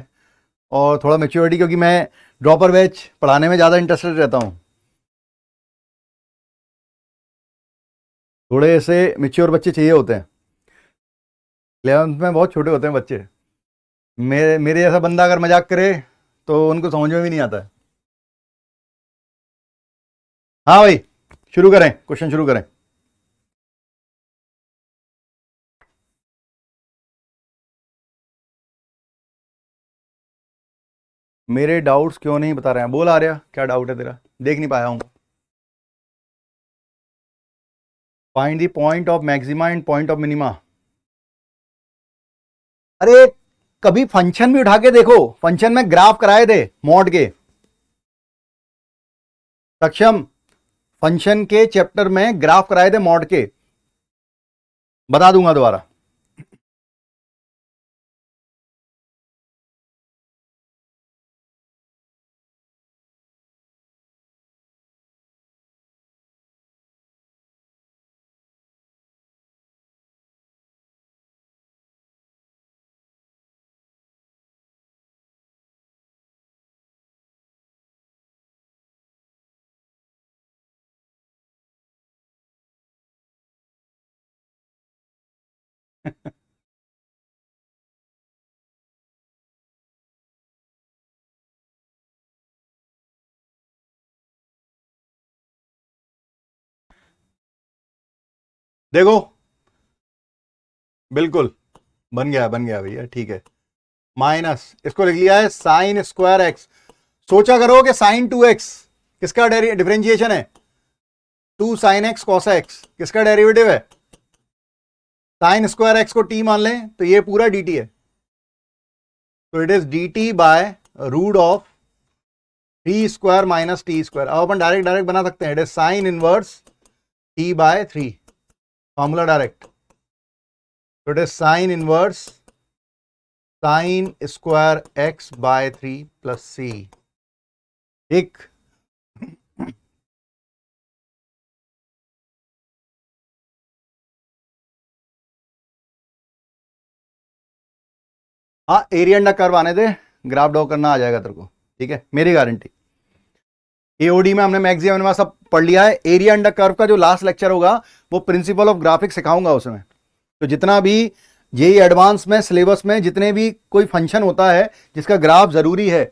A: और थोड़ा मेच्योरिटी, क्योंकि मैं ड्रॉपर बैच पढ़ाने में ज़्यादा इंटरेस्टेड रहता हूँ। थोड़े ऐसे मेच्योर बच्चे चाहिए होते हैं। 11th में बहुत छोटे होते हैं बच्चे। मेरे मेरे जैसा बंदा अगर मजाक करे तो उनको समझ में भी नहीं आता है। हाँ भाई, शुरू करें, क्वेश्चन शुरू करें। मेरे डाउट्स क्यों नहीं बता रहे हैं? बोल आ रहा, क्या डाउट है तेरा? देख नहीं पाया हूं। Find the point of maxima and point of minima. अरे कभी फंक्शन भी उठा के देखो, फंक्शन में ग्राफ कराए थे मॉड के। सक्षम, फंक्शन के चैप्टर में ग्राफ कराए थे मॉड के, बता दूंगा दोबारा। देखो, बिल्कुल बन गया भैया, ठीक है। माइनस इसको लिख लिया है साइन स्क्वायर एक्स। सोचा करो कि साइन 2x किसका डिफरेंशिएशन है? 2 साइन एक्स कॉस एक्स किसका डेरिवेटिव है? साइन स्क्वायर एक्स को t मान लें तो ये पूरा dt है, तो it is dt by root of 3 square minus t square. अब अपन डायरेक्ट डायरेक्ट बना सकते हैं, it is sine inverse t by 3, formula direct. तो it is sine inverse sine square x by 3 plus c. एक हाँ, एरिया अंडर कर्व आने दे, graph draw करना आ जाएगा तेरे को, ठीक है, मेरी गारंटी। एओडी में हमने मैक्सिमम मिनिमा सब पढ़ लिया है। एरिया अंडर कर्व का जो लास्ट लेक्चर होगा वो प्रिंसिपल ऑफ ग्राफिक्स सिखाऊंगा उसमें। तो जितना भी जेई एडवांस में सिलेबस में जितने भी कोई फंक्शन होता है जिसका ग्राफ जरूरी है,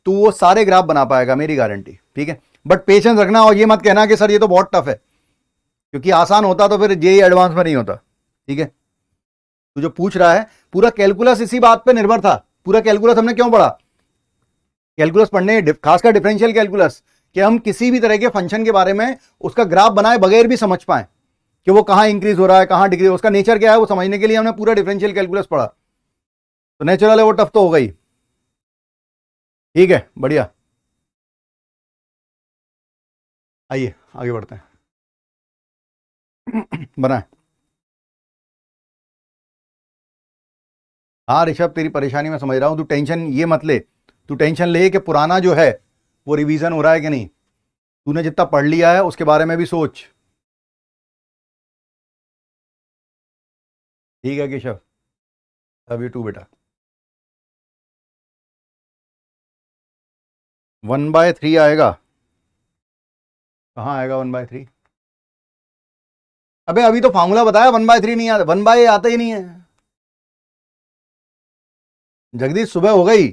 A: तो वो सारे ग्राफ बना पाएगा, मेरी गारंटी, ठीक है। बट पेशेंस रखना, और ये मत कहना कि सर ये तो बहुत टफ है, क्योंकि आसान होता तो फिर जेई एडवांस में नहीं होता, ठीक है। तो जो पूछ रहा है, पूरा कैलकुलस इसी बात पे निर्भर था। पूरा कैलकुलस हमने क्यों पढ़ा? कैलकुलस पढ़ने, खासकर डिफरेंशियल कैलकुलस, कि हम किसी भी तरह के फंक्शन के बारे में उसका ग्राफ बनाए बगैर भी समझ पाए कि वो कहां इंक्रीज हो रहा है, कहां डिक्रीज, उसका नेचर क्या है, वो समझने के लिए हमने पूरा डिफरेंशियल कैलकुलस पढ़ा। तो नेचुरल है वो टफ तो होगा ही, ठीक है, बढ़िया। आइए आगे बढ़ते हैं। बनाए। हाँ ऋषभ, तेरी परेशानी मैं समझ रहा हूं, तू टेंशन ये मत ले। तू टेंशन ले कि पुराना जो है वो रिवीजन हो रहा है कि नहीं। तूने जितना पढ़ लिया है उसके बारे में भी सोच, ठीक है केशव? लव यू टू बेटा। 1/3 आएगा? कहाँ आएगा 1/3? अबे अभी तो फॉर्मूला बताया, 1/3 नहीं आता, 1/a आता ही नहीं है। जगदीश सुबह हो गई।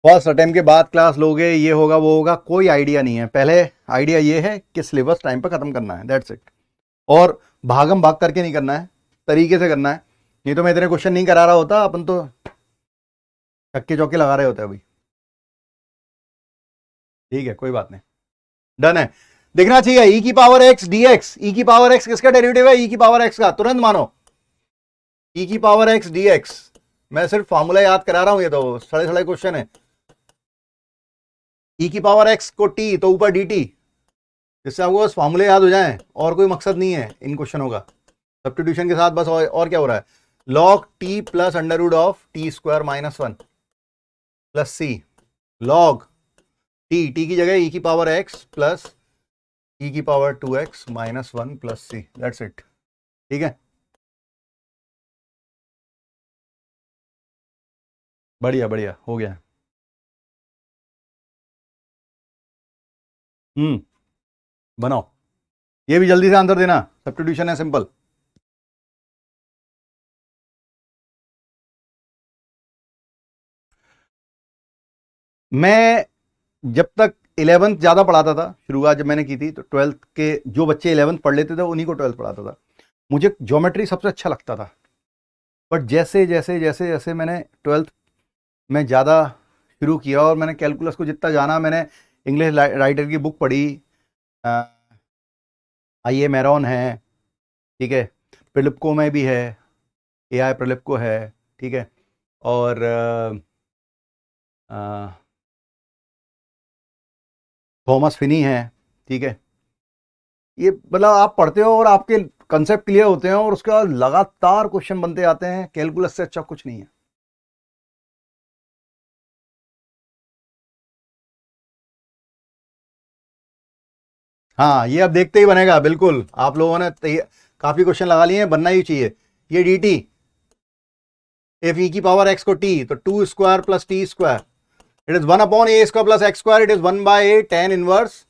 A: फर्स्ट अटेम्प्ट के बाद क्लास लोगे, ये होगा वो होगा, कोई आइडिया नहीं है। पहले आइडिया ये है कि सिलेबस टाइम पर खत्म करना है, दैट्स इट। और भागम भाग करके नहीं करना है, तरीके से करना है। नहीं तो मैं इतने क्वेश्चन नहीं करा रहा होता, अपन तो चक्के चौके लगा रहे होते अभी, ठीक है, कोई बात नहीं, डन है। देखना चाहिए ई की पावर एक्स डी एक्स। ई की पावर एक्स किसका डेरिवेटिव है? ई की पावर एक्स का, तुरंत मानो। ई की पावर एक्स डी एक्स, मैं सिर्फ फॉर्मूला याद करा रहा हूं, ये तो सड़े सड़े क्वेश्चन है। ई की पावर एक्स को टी तो ऊपर डी टी, जिससे आपको बस फॉर्मूले याद हो जाएं, और कोई मकसद नहीं है इन क्वेश्चनों का। सब्स्टिट्यूशन के साथ बस और क्या हो रहा है, log t plus under root of t square minus 1 plus c log t की जगह ई की पावर एक्स प्लस ई की power 2x minus 1 plus c, that's it. ठीक है, बढ़िया बढ़िया हो गया। बनाओ, ये भी जल्दी से आंसर देना, सब्स्टिट्यूशन है सिंपल। मैं जब तक 11th ज़्यादा पढ़ाता था, शुरुआत जब मैंने की थी, तो 12th के जो बच्चे 11th पढ़ लेते थे उन्हीं को 12th पढ़ाता था। मुझे ज्योमेट्री सबसे अच्छा लगता था, बट जैसे जैसे जैसे जैसे मैंने 12th में ज़्यादा शुरू किया और मैंने कैलकुलस को जितना जाना, मैंने इंग्लिश राइटर की बुक पढ़ी, आई मैरॉन है, ठीक है, प्रिलिप्को में भी है, AI प्रिलिप्को है, ठीक है, और थॉमस फिनी है, ठीक है। ये मतलब आप पढ़ते हो और आपके कंसेप्ट क्लियर होते हैं और उसके बाद लगातार क्वेश्चन बनते आते हैं, कैलकुलस से अच्छा कुछ नहीं है। हाँ, ये अब देखते ही बनेगा, बिल्कुल आप लोगों ने काफी क्वेश्चन लगा लिए हैं, बनना ही चाहिए। ये dt इफ ई की पावर x को t, तो 2 square plus t square, it is 1 upon a square plus x square, it is 1 by a tan inverse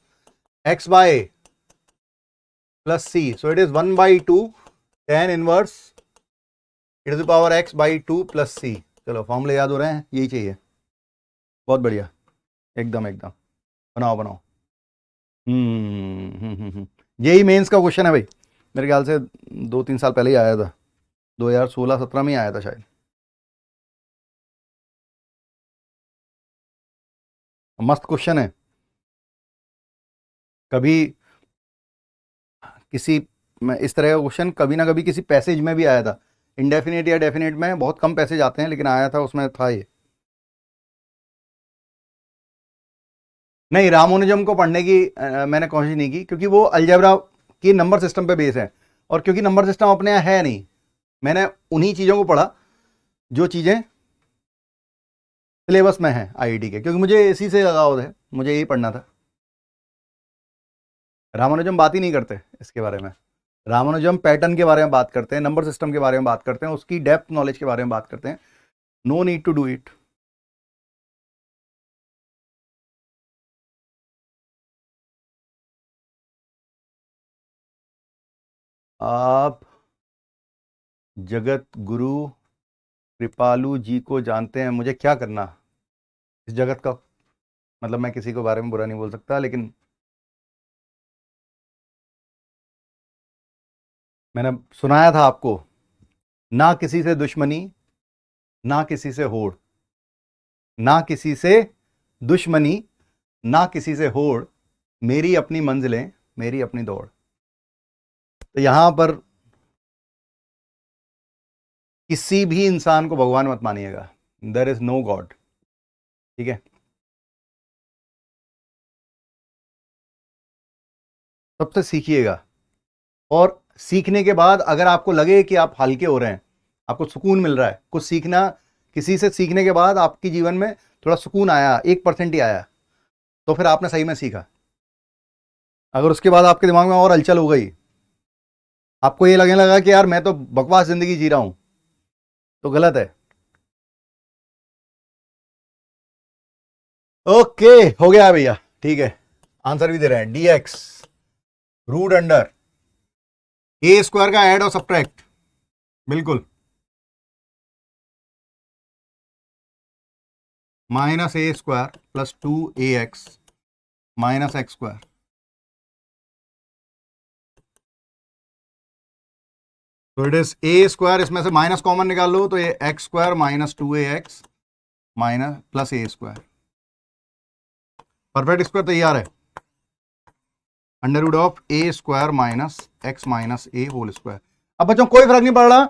A: x by a plus c, so it is 1 by 2 tan inverse e to the power x by 2 plus c. चलो फॉर्मूले याद हो रहे हैं, यही चाहिए, बहुत बढ़िया, एकदम एकदम, बनाओ बनाओ। यही मेंस का क्वेश्चन है भाई, मेरे ख्याल से 2-3 साल पहले ही आया था, 2016-17 में ही आया था शायद। मस्त क्वेश्चन है। कभी किसी में इस तरह का क्वेश्चन कभी ना कभी किसी पैसेज में भी आया था, इंडेफिनेट या डेफिनेट में बहुत कम पैसेज आते हैं, लेकिन आया था, उसमें था ये। नहीं, रामानुजम को पढ़ने की मैंने कोशिश नहीं की, क्योंकि वो अलजेब्रा की नंबर सिस्टम पे बेस है, और क्योंकि नंबर सिस्टम अपने यहाँ है नहीं, मैंने उन्हीं चीज़ों को पढ़ा जो चीज़ें सिलेबस में है आईआईटी के, क्योंकि मुझे इसी से लगाव है, मुझे यही पढ़ना था। रामानुजम बात ही नहीं करते इसके बारे में, रामानुजम पैटर्न के बारे में बात करते हैं, नंबर सिस्टम के बारे में बात करते हैं, उसकी डेप्थ नॉलेज के बारे में बात करते हैं। No need to do it. आप जगत गुरु कृपालु जी को जानते हैं, मुझे क्या करना इस जगत का, मतलब मैं किसी के बारे में बुरा नहीं बोल सकता, लेकिन मैंने सुनाया था आपको, ना किसी से दुश्मनी ना किसी से होड़, ना किसी से दुश्मनी ना किसी से होड़, मेरी अपनी मंजिलें मेरी अपनी दौड़। तो यहां पर किसी भी इंसान को भगवान मत मानिएगा, देयर इज नो गॉड, ठीक है। सबसे सीखिएगा, और सीखने के बाद अगर आपको लगे कि आप हल्के हो रहे हैं, आपको सुकून मिल रहा है, कुछ सीखना, किसी से सीखने के बाद आपके जीवन में थोड़ा सुकून आया, 1% ही आया, तो फिर आपने सही में सीखा। अगर उसके बाद आपके दिमाग में और हलचल हो गई, आपको ये लगने लगा कि यार मैं तो बकवास जिंदगी जी रहा हूं, तो गलत है। ओके, हो गया भैया, ठीक है, आंसर भी दे रहे हैं, dx root under a square का ऐड और सब्ट्रैक्ट, बिल्कुल, minus a square plus 2ax minus x square, तो इट इज ए स्क्वायर, इसमें से माइनस कॉमन निकाल लो, तो ये x square minus 2ax minus plus a square, perfect square तैयार है, under root of a square minus x minus a whole square. अब बच्चों कोई फर्क नहीं पड़ रहा,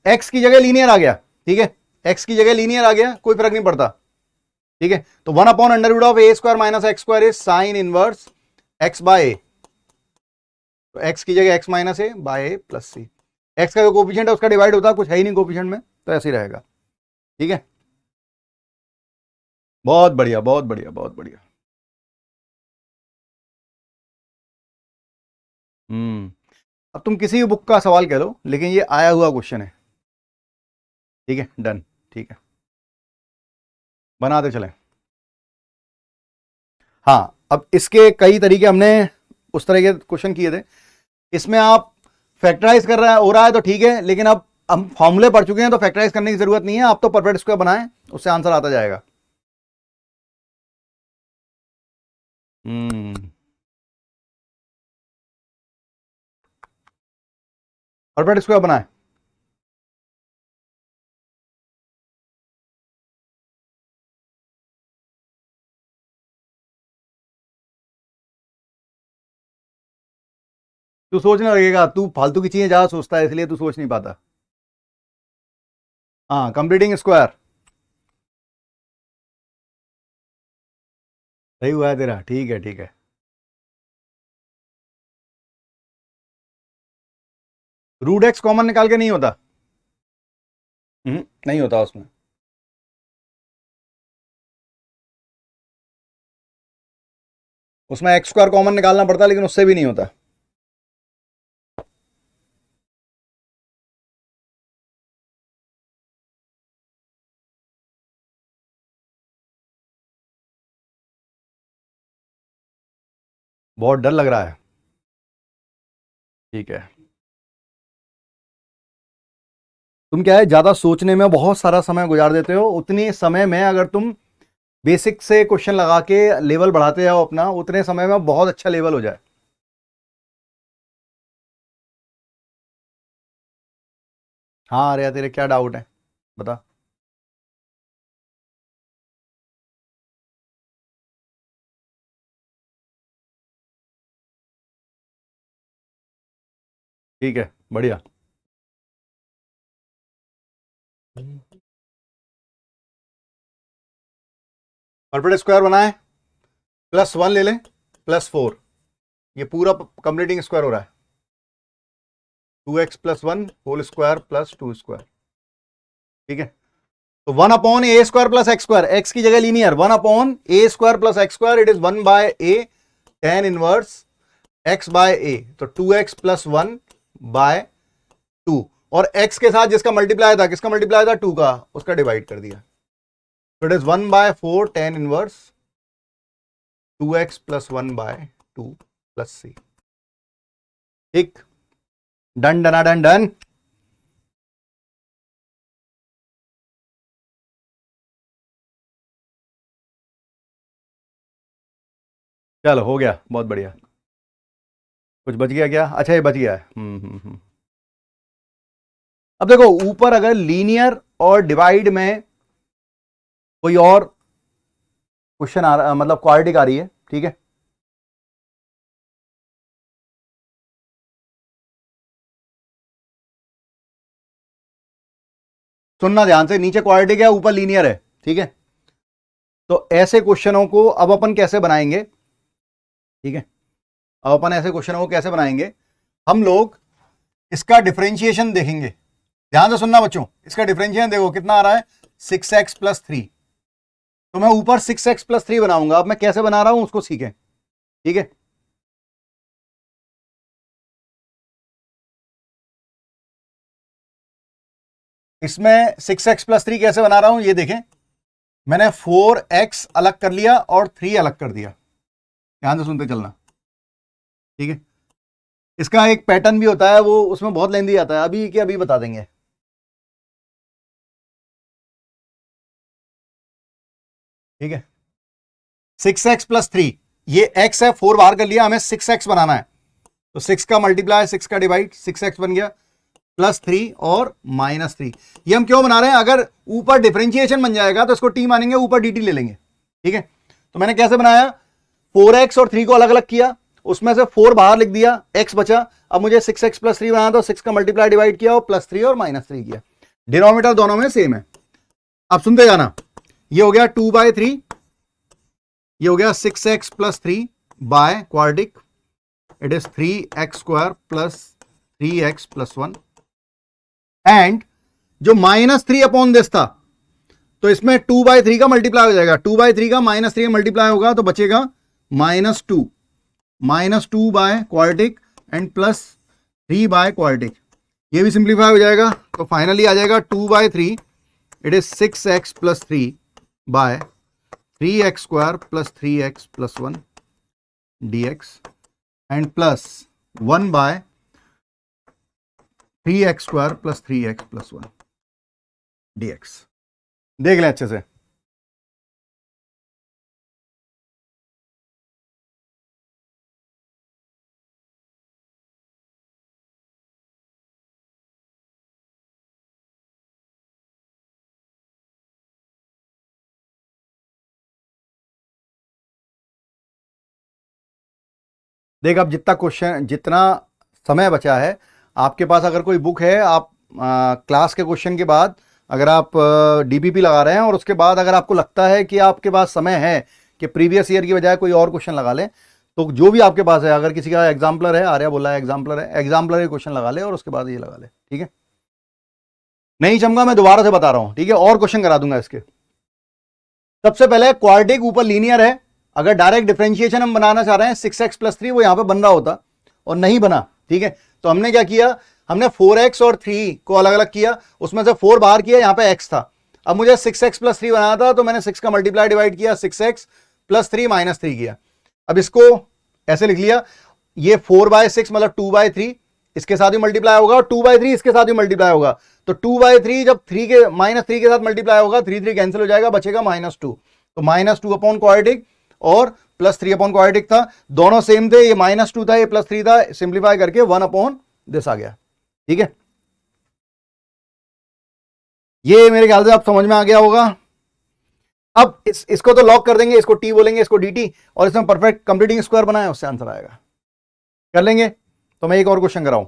A: एक्स की जगह लीनियर आ गया, ठीक है, एक्स की जगह लीनियर आ गया, कोई फर्क नहीं पड़ता, ठीक है। तो 1 upon under root of a square minus x square is sine inverse x by a, तो x की जगह x minus a by a plus c. x का जो कोफिशिएंट है उसका डिवाइड होता है, कुछ है ही नहीं कोफिशिएंट में, तो ऐसे ही रहेगा। ठीक है, बहुत बढ़िया बहुत बढ़िया बहुत बढ़िया। अब तुम किसी भी बुक का सवाल कह लो, लेकिन ये आया हुआ क्वेश्चन है। ठीक है, डन। ठीक है, बनाते चलें। हाँ, अब इसके कई तरीके हमने उस तरह के क्वेश्चन किए थे। इसमें आप फैक्टराइज कर रहा है हो रहा है तो ठीक है, लेकिन अब हम फॉर्मूले पढ़ चुके हैं तो फैक्टराइज करने की जरूरत नहीं है। आप तो परफेक्ट स्क्वायर बनाएं, उससे आंसर आता जाएगा। परफेक्ट स्क्वायर बनाएं। तू सोचने लगेगा, तू फालतू की चीजें ज्यादा सोचता है, इसलिए तू सोच नहीं पाता। हाँ, कंप्लीटिंग स्क्वायर सही हुआ है तेरा। ठीक है ठीक है। रूट एक्स कॉमन निकाल के नहीं होता। नहीं होता उसमें। उसमें एक्स स्क्वायर कॉमन निकालना पड़ता है, लेकिन उससे भी नहीं होता। बहुत डर लग रहा है। ठीक है, तुम क्या है ज्यादा सोचने में बहुत सारा समय गुजार देते हो। उतनी समय में अगर तुम बेसिक से क्वेश्चन लगा के लेवल बढ़ाते जाओ अपना, उतने समय में बहुत अच्छा लेवल हो जाए। हाँ अरे तेरे क्या डाउट है, बता। ठीक है, बढ़िया। परफेक्ट स्क्वायर बनाए, +1 ले लें, +4, ये पूरा कंप्लीटिंग स्क्वायर हो रहा है। 2x + 1 whole square +2 square. ठीक है, तो 1/a² + x², x की जगह linear 1/a² + x², it is 1/a tan inverse x/a, तो 2x + 1/2, और x के साथ जिसका मल्टीप्लाई था, किसका मल्टीप्लाई था, 2 का, उसका डिवाइड कर दिया, तो it is 1/4 tan inverse 2x + 1/2 + c। ठीक, डन डना डन डन। चलो हो गया, बहुत बढ़िया। कुछ बच गया क्या? अच्छा ये बच गया है। अब देखो, ऊपर अगर लीनियर और डिवाइड में कोई और क्वेश्चन आ रहा, मतलब क्वाड्रेटिक आ रही है, ठीक है, सुनना ध्यान से, नीचे क्वाड्रेटिक है, ऊपर लीनियर है। ठीक है, तो ऐसे क्वेश्चनों को अब अपन कैसे बनाएंगे? ठीक है, अब अपन ऐसे क्वेश्चनों को कैसे बनाएंगे? हम लोग इसका डिफरेंशिएशन देखेंगे। ध्यान से सुनना बच्चों, इसका डिफरेंशिएशन देखो कितना आ रहा है, 6x + 3। तो मैं ऊपर 6x + 3 बनाऊंगा। अब मैं कैसे बना रहा हूं उसको सीखें। ठीक है, इसमें 6x + 3 कैसे बना रहा हूं ये देखें। मैंने 4x अलग कर लिया और 3 अलग कर दिया। ध्यान से सुनते चलना। ठीक है, इसका एक पैटर्न भी होता है, वो उसमें बहुत लेंदी आता है, अभी के अभी बता देंगे। ठीक है, 6x + 3, ये x है, 4 बाहर कर लिया, हमें 6x बनाना है, तो 6 का मल्टीप्लाई, 6 का डिवाइड, 6x बन गया, +3 और -3। ये हम क्यों बना रहे हैं? अगर ऊपर डिफरेंशिएशन बन जाएगा तो इसको t मानेंगे, ऊपर dt ले लेंगे। ठीक है, तो मैंने कैसे बनाया, 4x और 3 को अलग अलग किया, उसमें से 4 बाहर लिख दिया, x बचा। अब मुझे 6x + 3 बनाना, तो 6 का मल्टीप्लाई डिवाइड किया और +3 और -3 किया। डिनोमिनेटर दोनों में सेम है। अब सुनते जाना, ये हो गया 2/3, ये हो गया 6x + 3 by quadratic, it is 3x² plus 3x+1 and जो -3/this था तो इसमें 2/3 का मल्टीप्लाई हो जाएगा, 2/3 का -3 मल्टीप्लाई होगा तो बचेगा -2 by quadratic and +3 by quadratic, ये भी सिंप्लीफाई हो जाएगा तो फाइनली आ जाएगा 2/3 it is 6x+3 by 3x² plus 3x+1 dx and +1 by 3x² plus 3x+1 dx। देख लें अच्छे से। देख अब जितना समय बचा है आपके पास, अगर कोई बुक है, आप क्लास के क्वेश्चन के बाद अगर आप डीपीपी लगा रहे हैं और उसके बाद अगर आपको लगता है कि आपके पास समय है कि प्रीवियस ईयर की बजाय कोई और क्वेश्चन लगा लें, तो जो भी आपके पास है, अगर किसी का एग्जाम्पलर है, आर्या बोला है एग्जाम्पलर है, एग्जाम्पलर के क्वेश्चन लगा ले और उसके बाद ये लगा ले, ठीक है। नहीं चमका, मैं दोबारा से बता रहा हूं, ठीक है, और क्वेश्चन करा दूंगा इसके। सबसे पहले क्वाड्रेटिक ऊपर लीनियर है, अगर डायरेक्ट डिफरेंशिएशन हम बनाना चाह रहे हैं 6x+3 वो यहां पे बन रहा होता और नहीं बना, ठीक है। तो हमने क्या किया, हमने 4x और 3 को अलग अलग किया, उसमें से 4 बाहर किया, यहां पे x था। अब मुझे 6x+3 बनाना था तो मैंने 6 का मल्टीप्लाई डिवाइड किया, 6x+3 -3 किया। अब इसको ऐसे लिख लिया, ये 4/6 मतलब 2/3 इसके साथ ही मल्टीप्लाई होगा और 2/3 इसके साथ ही मल्टीप्लाई होगा, तो 2/3 जब -3 के साथ मल्टीप्लाई होगा 3 कैंसिल हो जाएगा, बचेगा -2, तो -2 अपॉन क्वाड्रेटिक और +3 अपॉन क्वाड्रेटिक था, दोनों सेम थे, ये -2 था, ये +3 था, सिंप्लीफाई करके 1/this आ गया, ठीक है। ये मेरे ख्याल से आप समझ में आ गया होगा। अब इसको तो लॉक कर देंगे, इसको t बोलेंगे, इसको dt, और इसमें परफेक्ट कंप्लीटिंग स्क्वायर बनाए, उससे आंसर आएगा। कर लेंगे। तो मैं एक और क्वेश्चन कराऊं,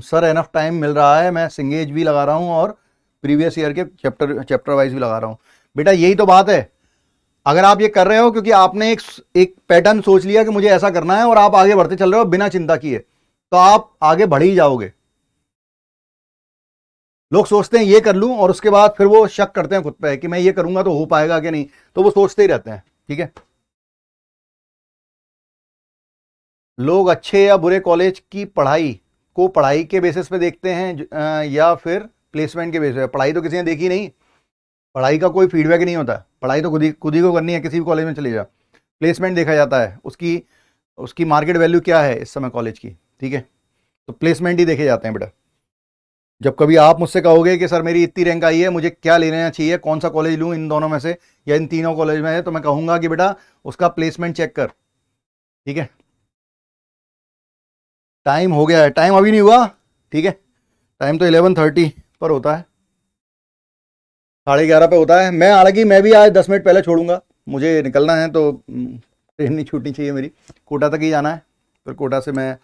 A: सर एनफ टाइम मिल रहा है, मैं सिंगेज भी लगा रहा हूं और प्रीवियस ईयर के चैप्टर वाइज भी लगा रहा हूं। बेटा यही तो बात है, अगर आप ये कर रहे हो क्योंकि आपने एक पैटर्न सोच लिया कि मुझे ऐसा करना है और आप आगे बढ़ते चल रहे हो बिना चिंता किए, तो आप आगे बढ़ ही जाओगे। लोग सोचते हैं ये कर लूं और उसके बाद फिर वो शक करते हैं खुद पे कि मैं ये करूंगा तो हो पाएगा कि नहीं, तो वो सोचते ही रहते हैं, ठीक है। लोग अच्छे या बुरे कॉलेज की पढ़ाई को पढ़ाई के बेसिस पे देखते हैं या फिर प्लेसमेंट के बेसिस पे। पढ़ाई तो किसी ने देखी नहीं, पढ़ाई का कोई फीडबैक नहीं होता, पढ़ाई तो खुद ही को करनी है, किसी भी कॉलेज में चले जा। प्लेसमेंट देखा जाता है, उसकी मार्केट वैल्यू क्या है इस समय कॉलेज की, ठीक है। तो प्लेसमेंट ही देखे जाते हैं बेटा। जब कभी आप मुझसे कहोगे कि सर मेरी इतनी रैंक आई है, मुझे क्या लेना चाहिए, कौन सा कॉलेज लूँ इन दोनों में से या इन तीनों कॉलेज में है, तो मैं कहूँगा कि बेटा उसका प्लेसमेंट चेक कर, ठीक है। टाइम हो गया है, टाइम अभी नहीं हुआ, ठीक है। टाइम तो 11:30 पर होता है, 11:30 पे होता है। हालांकि मैं भी आज 10 मिनट पहले छोड़ूंगा, मुझे निकलना है, तो ट्रेन नहीं छूटनी चाहिए मेरी, कोटा तक ही जाना है, फिर कोटा से मैं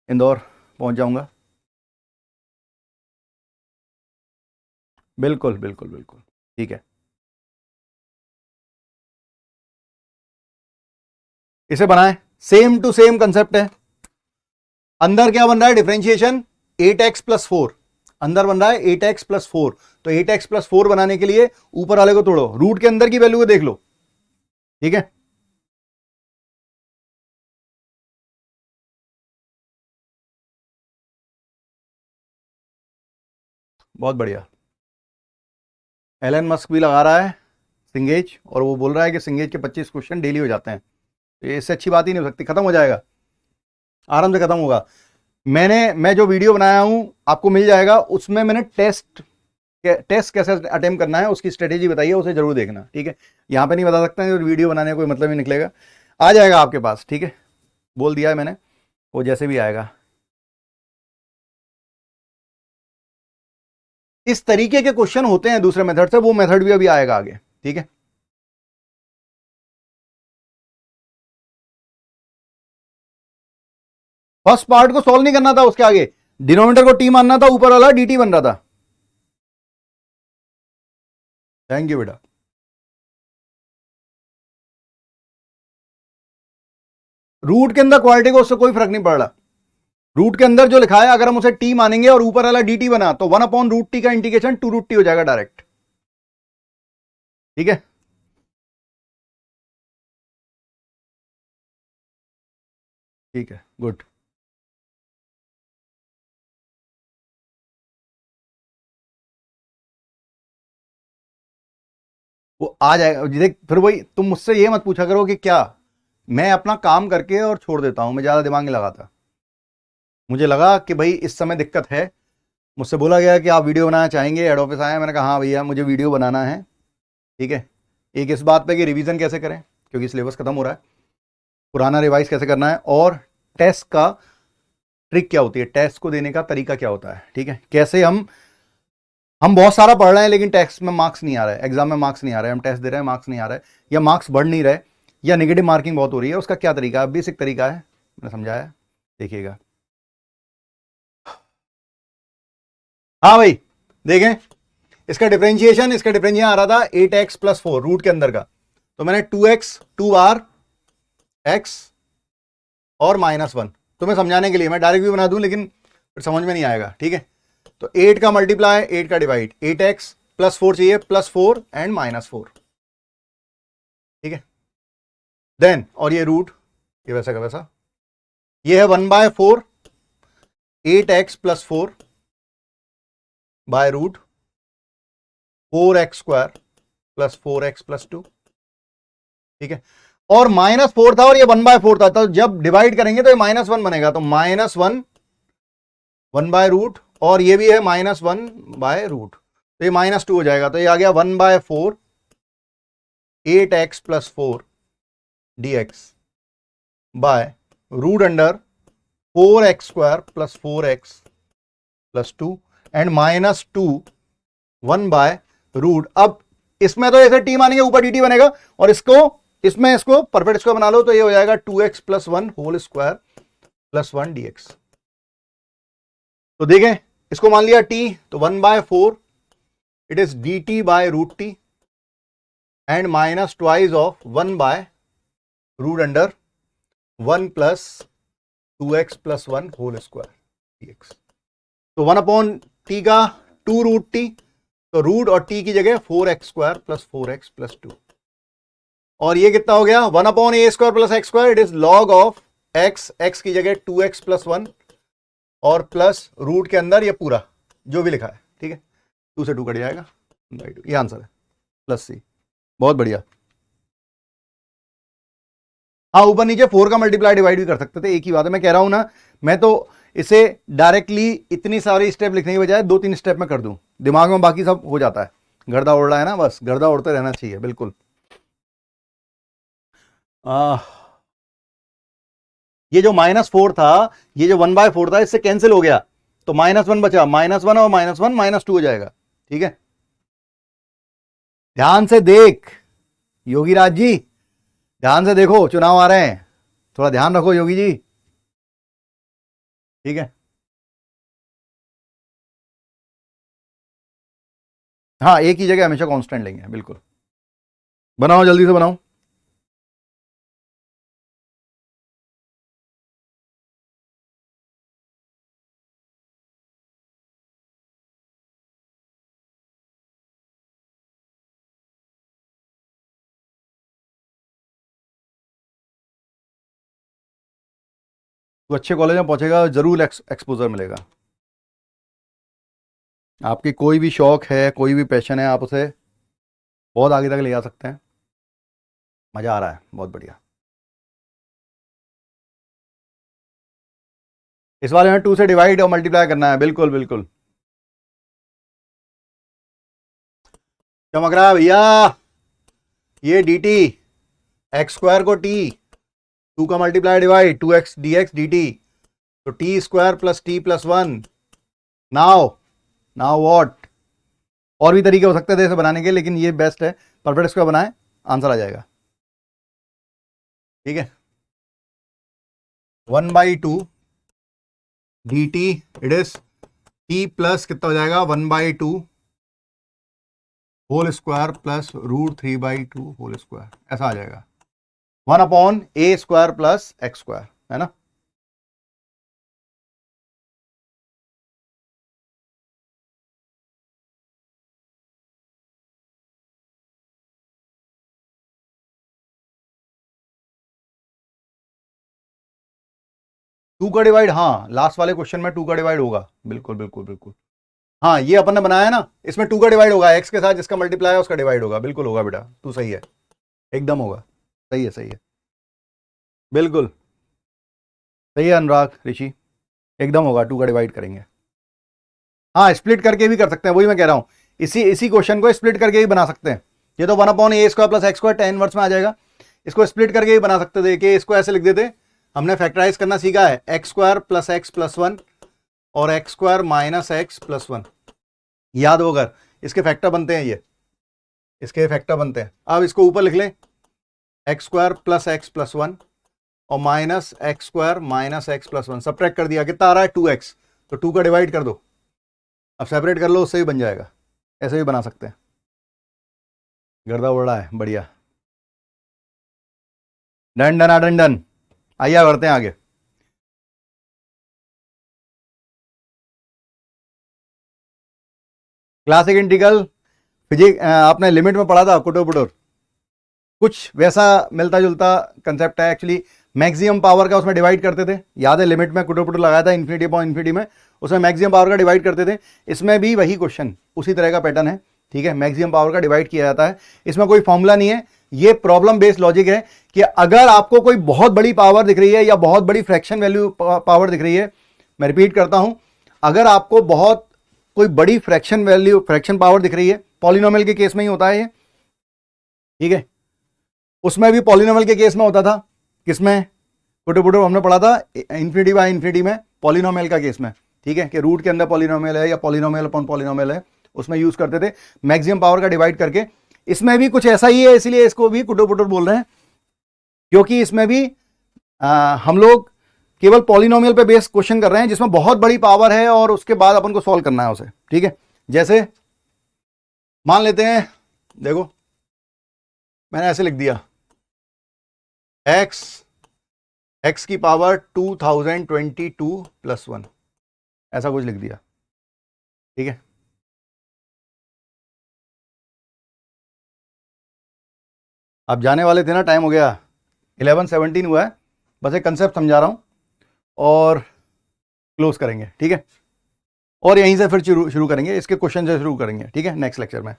A: इंदौर पहुंच जाऊंगा। बिल्कुल बिल्कुल बिल्कुल, ठीक है। इसे बनाएं, सेम टू सेम कंसेप्ट है। अंदर क्या बन रहा है, डिफरेंशिएशन 8x+4, अंदर बन रहा है 8x+4, तो 8x+4 बनाने के लिए ऊपर वाले को तोड़ो, रूट के अंदर की वैल्यू को देख लो, ठीक है। बहुत बढ़िया। एलन मस्क भी लगा रहा है सिंगेज, और वो बोल रहा है कि सिंगेज के 25 क्वेश्चन डेली हो जाते हैं, तो इससे अच्छी बात ही नहीं हो सकती, खत्म हो जाएगा, आराम से खत्म होगा। मैं जो वीडियो बनाया हूं आपको मिल जाएगा, उसमें मैंने टेस्ट कैसे अटेम्प्ट करना है उसकी स्ट्रेटेजी बताई है, उसे जरूर देखना, ठीक है। यहां पे नहीं बता सकता है, वीडियो बनाने का कोई मतलब ही निकलेगा, आ जाएगा आपके पास, ठीक है, बोल दिया है मैंने, वो जैसे भी आएगा। इस तरीके के क्वेश्चन होते हैं दूसरे मेथड से, वो मेथड भी अभी आएगा आगे, ठीक है। फर्स्ट पार्ट को सॉल्व नहीं करना था, उसके आगे डिनोमिनेटर को टी मानना था, ऊपर वाला dt बन रहा था। थैंक यू बेटा। रूट के अंदर क्वालिटी को उससे कोई फर्क नहीं पड़ रहा। रूट के अंदर जो लिखा है अगर हम उसे टी मानेंगे और ऊपर वाला dt बना तो 1/√t का इंटीग्रेशन 2√t हो जाएगा डायरेक्ट। ठीक है, ठीक है, गुड। वो आ जाएगा। देख फिर वही, तुम मुझसे ये मत पूछा करो कि क्या मैं अपना काम करके और छोड़ देता हूं, मैं ज्यादा दिमाग नहीं लगाता। मुझे लगा कि भाई इस समय दिक्कत है, मुझसे बोला गया कि आप वीडियो बनाना चाहेंगे, हेड ऑफिस आया, मैंने कहा हाँ भैया मुझे वीडियो बनाना है। ठीक है, एक इस बात पे कि रिवीजन कैसे करें क्योंकि सिलेबस खत्म हो रहा है, पुराना रिवाइज कैसे करना है, और टेस्ट का ट्रिक क्या होती है, टेस्ट को देने का तरीका क्या होता है। ठीक है, कैसे हम बहुत सारा पढ़ रहे हैं लेकिन टेस्ट में मार्क्स नहीं आ रहा है, एग्जाम में मार्क्स नहीं आ रहा है, हम टेस्ट दे रहे हैं मार्क्स नहीं आ रहा है, या मार्क्स बढ़ नहीं रहे, या नेगेटिव मार्किंग बहुत हो रही है, उसका क्या तरीका है, बेसिक तरीका है, मैंने समझाया, देखिएगा। हाँ भाई देखें, इसका डिफरेंशिएशन आ रहा था 8x+4 रूट के अंदर का, तो मैंने 2x 2 बार x और -1, तुम्हें समझाने के लिए मैं डायरेक्ट भी बना दूं लेकिन फिर समझ में नहीं आएगा। ठीक है, तो 8 का मल्टीप्लाई 8 का डिवाइड, 8x+4 चाहिए, +4 एंड -4। ठीक है, देन और ये रूट, ये वैसा का वैसा, ये है 1/4 8x+4 by root 4x² + 4x+2। ठीक है, और -4 था और ये 1/4 था, तो जब डिवाइड करेंगे तो ये -1 बनेगा, तो -1 1/रूट, और ये भी है -1/रूट, तो ये -2 हो जाएगा, तो ये आ गया 1/4 8x+4 dx by root under 4x² + 4x+2 and -2 1/रूट। अब इसमें तो ऐसे टी मानेंगे ऊपर dt बनेगा, और इसको परफेक्ट स्क्वायर बना लो तो ये हो जाएगा 2x+1 होल स्क्वायर +1 dx। तो देखें, इसको मान लिया t, तो 1/4 it is dt/√t and minus twice of 1/√1 + 2x+1 whole square dx। तो 1/t का 2√t, तो रूट और t की जगह 4x² + 4x+2, और ये कितना हो गया 1/a² + x², it is log of x की जगह 2x+1 और प्लस रूट के अंदर ये पूरा जो भी लिखा है। ठीक है, 2 से 2 कट जाएगा, ये आंसर है +c। बहुत बढ़िया। हाँ, ऊपर नीचे 4 का मल्टीप्लाई डिवाइड भी कर सकते थे, एक ही बात है, मैं कह रहा हूं ना, मैं तो इसे डायरेक्टली इतनी सारी स्टेप लिखने की बजाय 2-3 स्टेप में कर दूं, दिमाग में बाकी सब हो जाता है, गर्दा उड़ रहा है ना, बस गर्दा उड़ते रहना चाहिए। बिल्कुल। ये जो -4 था, ये जो 1/4 था, इससे कैंसिल हो गया, तो -1 बचा, -1 और -1 -2 हो जाएगा। ठीक है, ध्यान से देख योगी राज जी, ध्यान से देखो, चुनाव आ रहे हैं, थोड़ा ध्यान रखो योगी जी। ठीक है, हाँ एक ही जगह हमेशा कांस्टेंट लेंगे, बिल्कुल। बनाओ जल्दी से बनाओ। तो अच्छे कॉलेज में पहुंचेगा, जरूर एक्सपोजर मिलेगा। आपकी कोई भी शौक है, कोई भी पैशन है, आप उसे बहुत आगे तक ले जा सकते हैं। मजा आ रहा है, बहुत बढ़िया। इस वाले में 2 से डिवाइड और मल्टीप्लाई करना है, बिल्कुल बिल्कुल चमक रहा है भैया। ये dt, x² को t, 2 का multiply divide 2x dx dt, तो t² + t+1। नाउ व्हाट, और भी तरीके हो सकते थे इसे बनाने के, लेकिन ये बेस्ट है, परफेक्ट स्क्वायर बनाए, आंसर आ जाएगा। ठीक है, 1/2 D T it is T plus कितना हो जाएगा 1/2 whole square plus √3/2 whole square, ऐसा आ जाएगा 1/a² प्लस x², है ना। टू का डिवाइड, हाँ लास्ट वाले क्वेश्चन में टू का डिवाइड होगा, बिल्कुल बिल्कुल बिल्कुल। हाँ ये अपन ने बनाया ना, इसमें टू का डिवाइड होगा, एक्स के साथ जिसका मल्टीप्लाई है उसका डिवाइड होगा, बिल्कुल होगा बेटा, तू सही है, एकदम होगा, सही है सही है, बिल्कुल सही है अनुराग ऋषि, एकदम होगा, टू का डिवाइड करेंगे। हाँ स्प्लिट करके भी कर सकते हैं, वही मैं कह रहा हूँ, इसी इसी क्वेश्चन को स्प्लिट करके भी बना सकते हैं। ये तो 1/a² plus x² tan inverse में आ जाएगा, इसको स्प्लिट करके भी बना सकते थे कि इसको ऐसे लिख देते, हमने फैक्टराइज करना सीखा है, x² प्लस x प्लस 1 और x² माइनस x प्लस 1, याद हो, अगर इसके फैक्टर बनते हैं, ये इसके फैक्टर बनते हैं। अब इसको ऊपर लिख लें, x² प्लस x प्लस 1 और minus x² minus x plus 1, subtract कर दिया, कितना आ रहा है 2x, तो 2 का डिवाइड कर दो, अब सेपरेट कर लो, उससे भी बन जाएगा, ऐसे भी बना सकते हैं। गर्दा उड़ा है, बढ़िया, डन डन डन डन। आइए बढ़ते हैं आगे। क्लासिक इंटीग्रल फिजिक आपने लिमिट में पढ़ा था, कुटुर कुछ वैसा मिलता जुलता कंसेप्ट है एक्चुअली, मैक्सिमम पावर का उसमें डिवाइड करते थे, याद है, लिमिट में कुटुर लगाया था इन्फिनिटी अपॉन इन्फिनिटी में, उसमें मैक्सिमम पावर का डिवाइड करते थे, इसमें भी वही क्वेश्चन उसी तरह का पैटर्न है, ठीक है, मैक्सिमम पावर का डिवाइड किया जाता है, इसमें कोई फॉर्मूला नहीं है, ये प्रॉब्लम बेस्ड लॉजिक है कि अगर आपको कोई बहुत बड़ी पावर दिख रही है या बहुत बड़ी फ्रैक्शन वैल्यू पावर दिख रही है, मैं रिपीट करता हूं, अगर आपको बहुत कोई बड़ी फ्रैक्शन वैल्यू फ्रैक्शन पावर दिख रही है, पॉलिनोमियल के केस में ही होता है ये, ठीक है, उसमें भी पॉलिनोमियल के केस में होता था, किसमें, पुटो हमने पढ़ा था इन्फिनिटी बाय इन्फिनिटी में, पॉलिनोमियल का केस में, ठीक है, कि रूट के अंदर पॉलिनोमियल है या पॉलिनोमियल अपॉन पॉलिनोमियल है, उसमें यूज करते थे मैक्सिमम पावर का डिवाइड करके, इसमें भी कुछ ऐसा ही है, इसलिए इसको भी कुटो बोल रहे हैं, क्योंकि इसमें भी हम लोग केवल पॉलिनोमियल पे बेस्ड क्वेश्चन कर रहे हैं जिसमें बहुत बड़ी पावर है और उसके बाद अपन को सॉल्व करना है उसे, ठीक है, जैसे मान लेते हैं, देखो मैंने ऐसे लिख दिया, x की पावर 2022 प्लस 1, ऐसा कुछ लिख दिया, ठीक है, आप जाने वाले थे ना, टाइम हो गया, 11:17 हुआ है, बस एक कंसेप्ट समझा रहा हूं और क्लोज करेंगे, ठीक है, और यहीं से फिर शुरू करेंगे, इसके क्वेश्चन से शुरू करेंगे, ठीक है, नेक्स्ट लेक्चर में।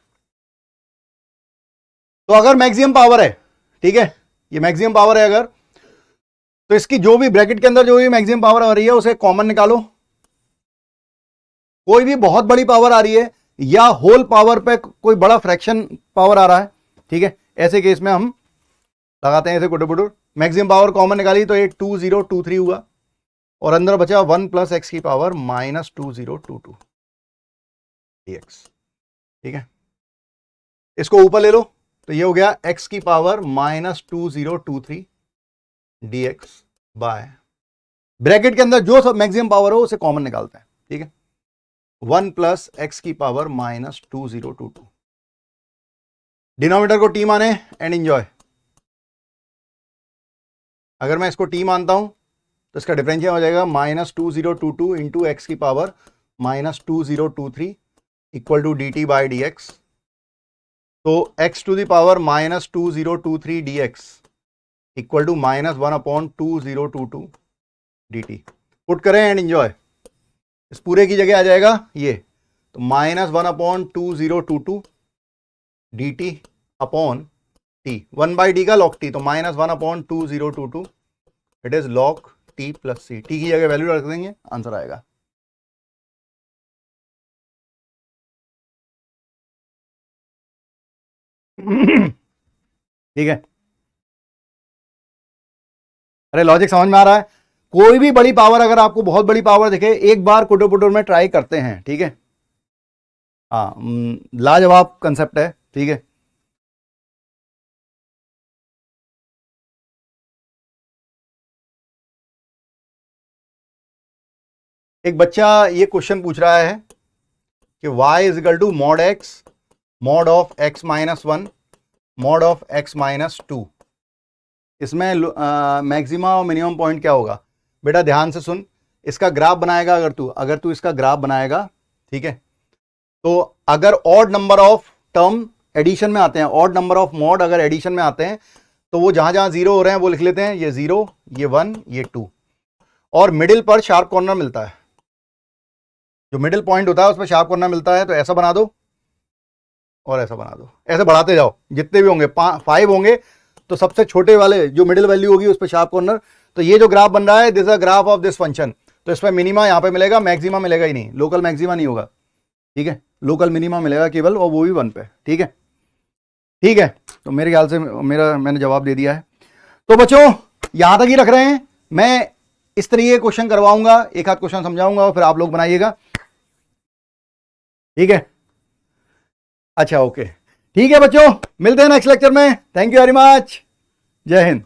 A: तो अगर मैक्सिमम पावर है, ठीक है, ये मैक्सिमम पावर है अगर, तो इसकी जो भी ब्रैकेट के अंदर जो भी मैक्सिमम पावर आ रही है उसे कॉमन निकालो, कोई भी बहुत बड़ी पावर आ रही है या होल पावर पे कोई बड़ा फ्रैक्शन पावर आ रहा है, ठीक है, ऐसे केस में हम लगाते हैं ऐसे कुटुर, मैक्सिमम पावर कॉमन निकाली तो ये 2023 हुआ और अंदर बचा 1 प्लस एक्स की पावर माइनस 2022 dx, ठीक है, इसको ऊपर ले लो तो ये हो गया x की पावर -2023 dx बाय, ब्रैकेट के अंदर जो सब मैक्सिमम पावर हो उसे कॉमन निकालते हैं, ठीक है, 1 प्लस एक्स की पावर -2022, डिनोमिनेटर को टी माने एंड एंजॉय, अगर मैं इसको टी मानता हूं तो इसका डिफरेंशियल हो जाएगा -2022 इंटू एक्स की power -2023 equal to D T by D X, तो x to the power -2023 dx equal to -1/2022 dt, put करें एंड एंजॉय, इस पूरे की जगह आ जाएगा ये, तो -1/2022 dt अपॉन t, 1/d का log t, तो -1/2022 it is log t plus c, t की जगह वैल्यू रख देंगे, आंसर आएगा। ठीक है, अरे लॉजिक समझ में आ रहा है, कोई भी बड़ी पावर अगर आपको बहुत बड़ी पावर दिखे, एक बार कुटुर में ट्राई करते हैं, ठीक है, हाँ लाजवाब कंसेप्ट है, ठीक है। एक बच्चा ये क्वेश्चन पूछ रहा है कि y is equal to mod x mod of x minus 1 mod of x minus 2। इसमें मैक्सिमा और मिनिमम पॉइंट क्या होगा? बेटा ध्यान से सुन, इसका ग्राफ बनाएगा अगर तू इसका ग्राफ बनाएगा, ठीक है, तो अगर odd number of term addition में आते हैं, ऑड नंबर ऑफ मॉड अगर एडिशन में आते हैं, तो वो जहां जहां जीरो हो रहे हैं वो लिख लेते हैं, ये 0, ये 1, ये 2, और मिडिल पर शार्प कॉर्नर मिलता है, जो मिडिल पॉइंट होता है उस पर शार्प कॉर्नर मिलता है। तो ऐसा बना दो और ऐसा बना दो, ऐसे बढ़ाते जाओ, जितने भी होंगे 5 होंगे तो सबसे छोटे वाले जो मिडिल वैल्यू होगी उस पर शार्प कॉर्नर। तो ये जो ग्राफ बन रहा है, this a graph of this function, तो इसमें मिनिमा यहां पे मिलेगा, मैक्सिमा मिलेगा ही नहीं, लोकल मैक्सिमा नहीं होगा, ठीक है, लोकल मिनिमा मिलेगा केवल, और वो भी 1 पे, ठीक है, ठीक है। तो मेरे ख्याल से मैंने जवाब दे दिया है। तो बच्चों यहां तक ही रख रहे हैं, मैं इस तरीके के क्वेश्चन करवाऊंगा, एक आध क्वेश्चन समझाऊंगा और फिर आप लोग बनाइएगा, ठीक है। अच्छा ओके, ठीक है बच्चों, मिलते हैं नेक्स्ट लेक्चर में। थैंक यू वेरी मच, जय हिंद।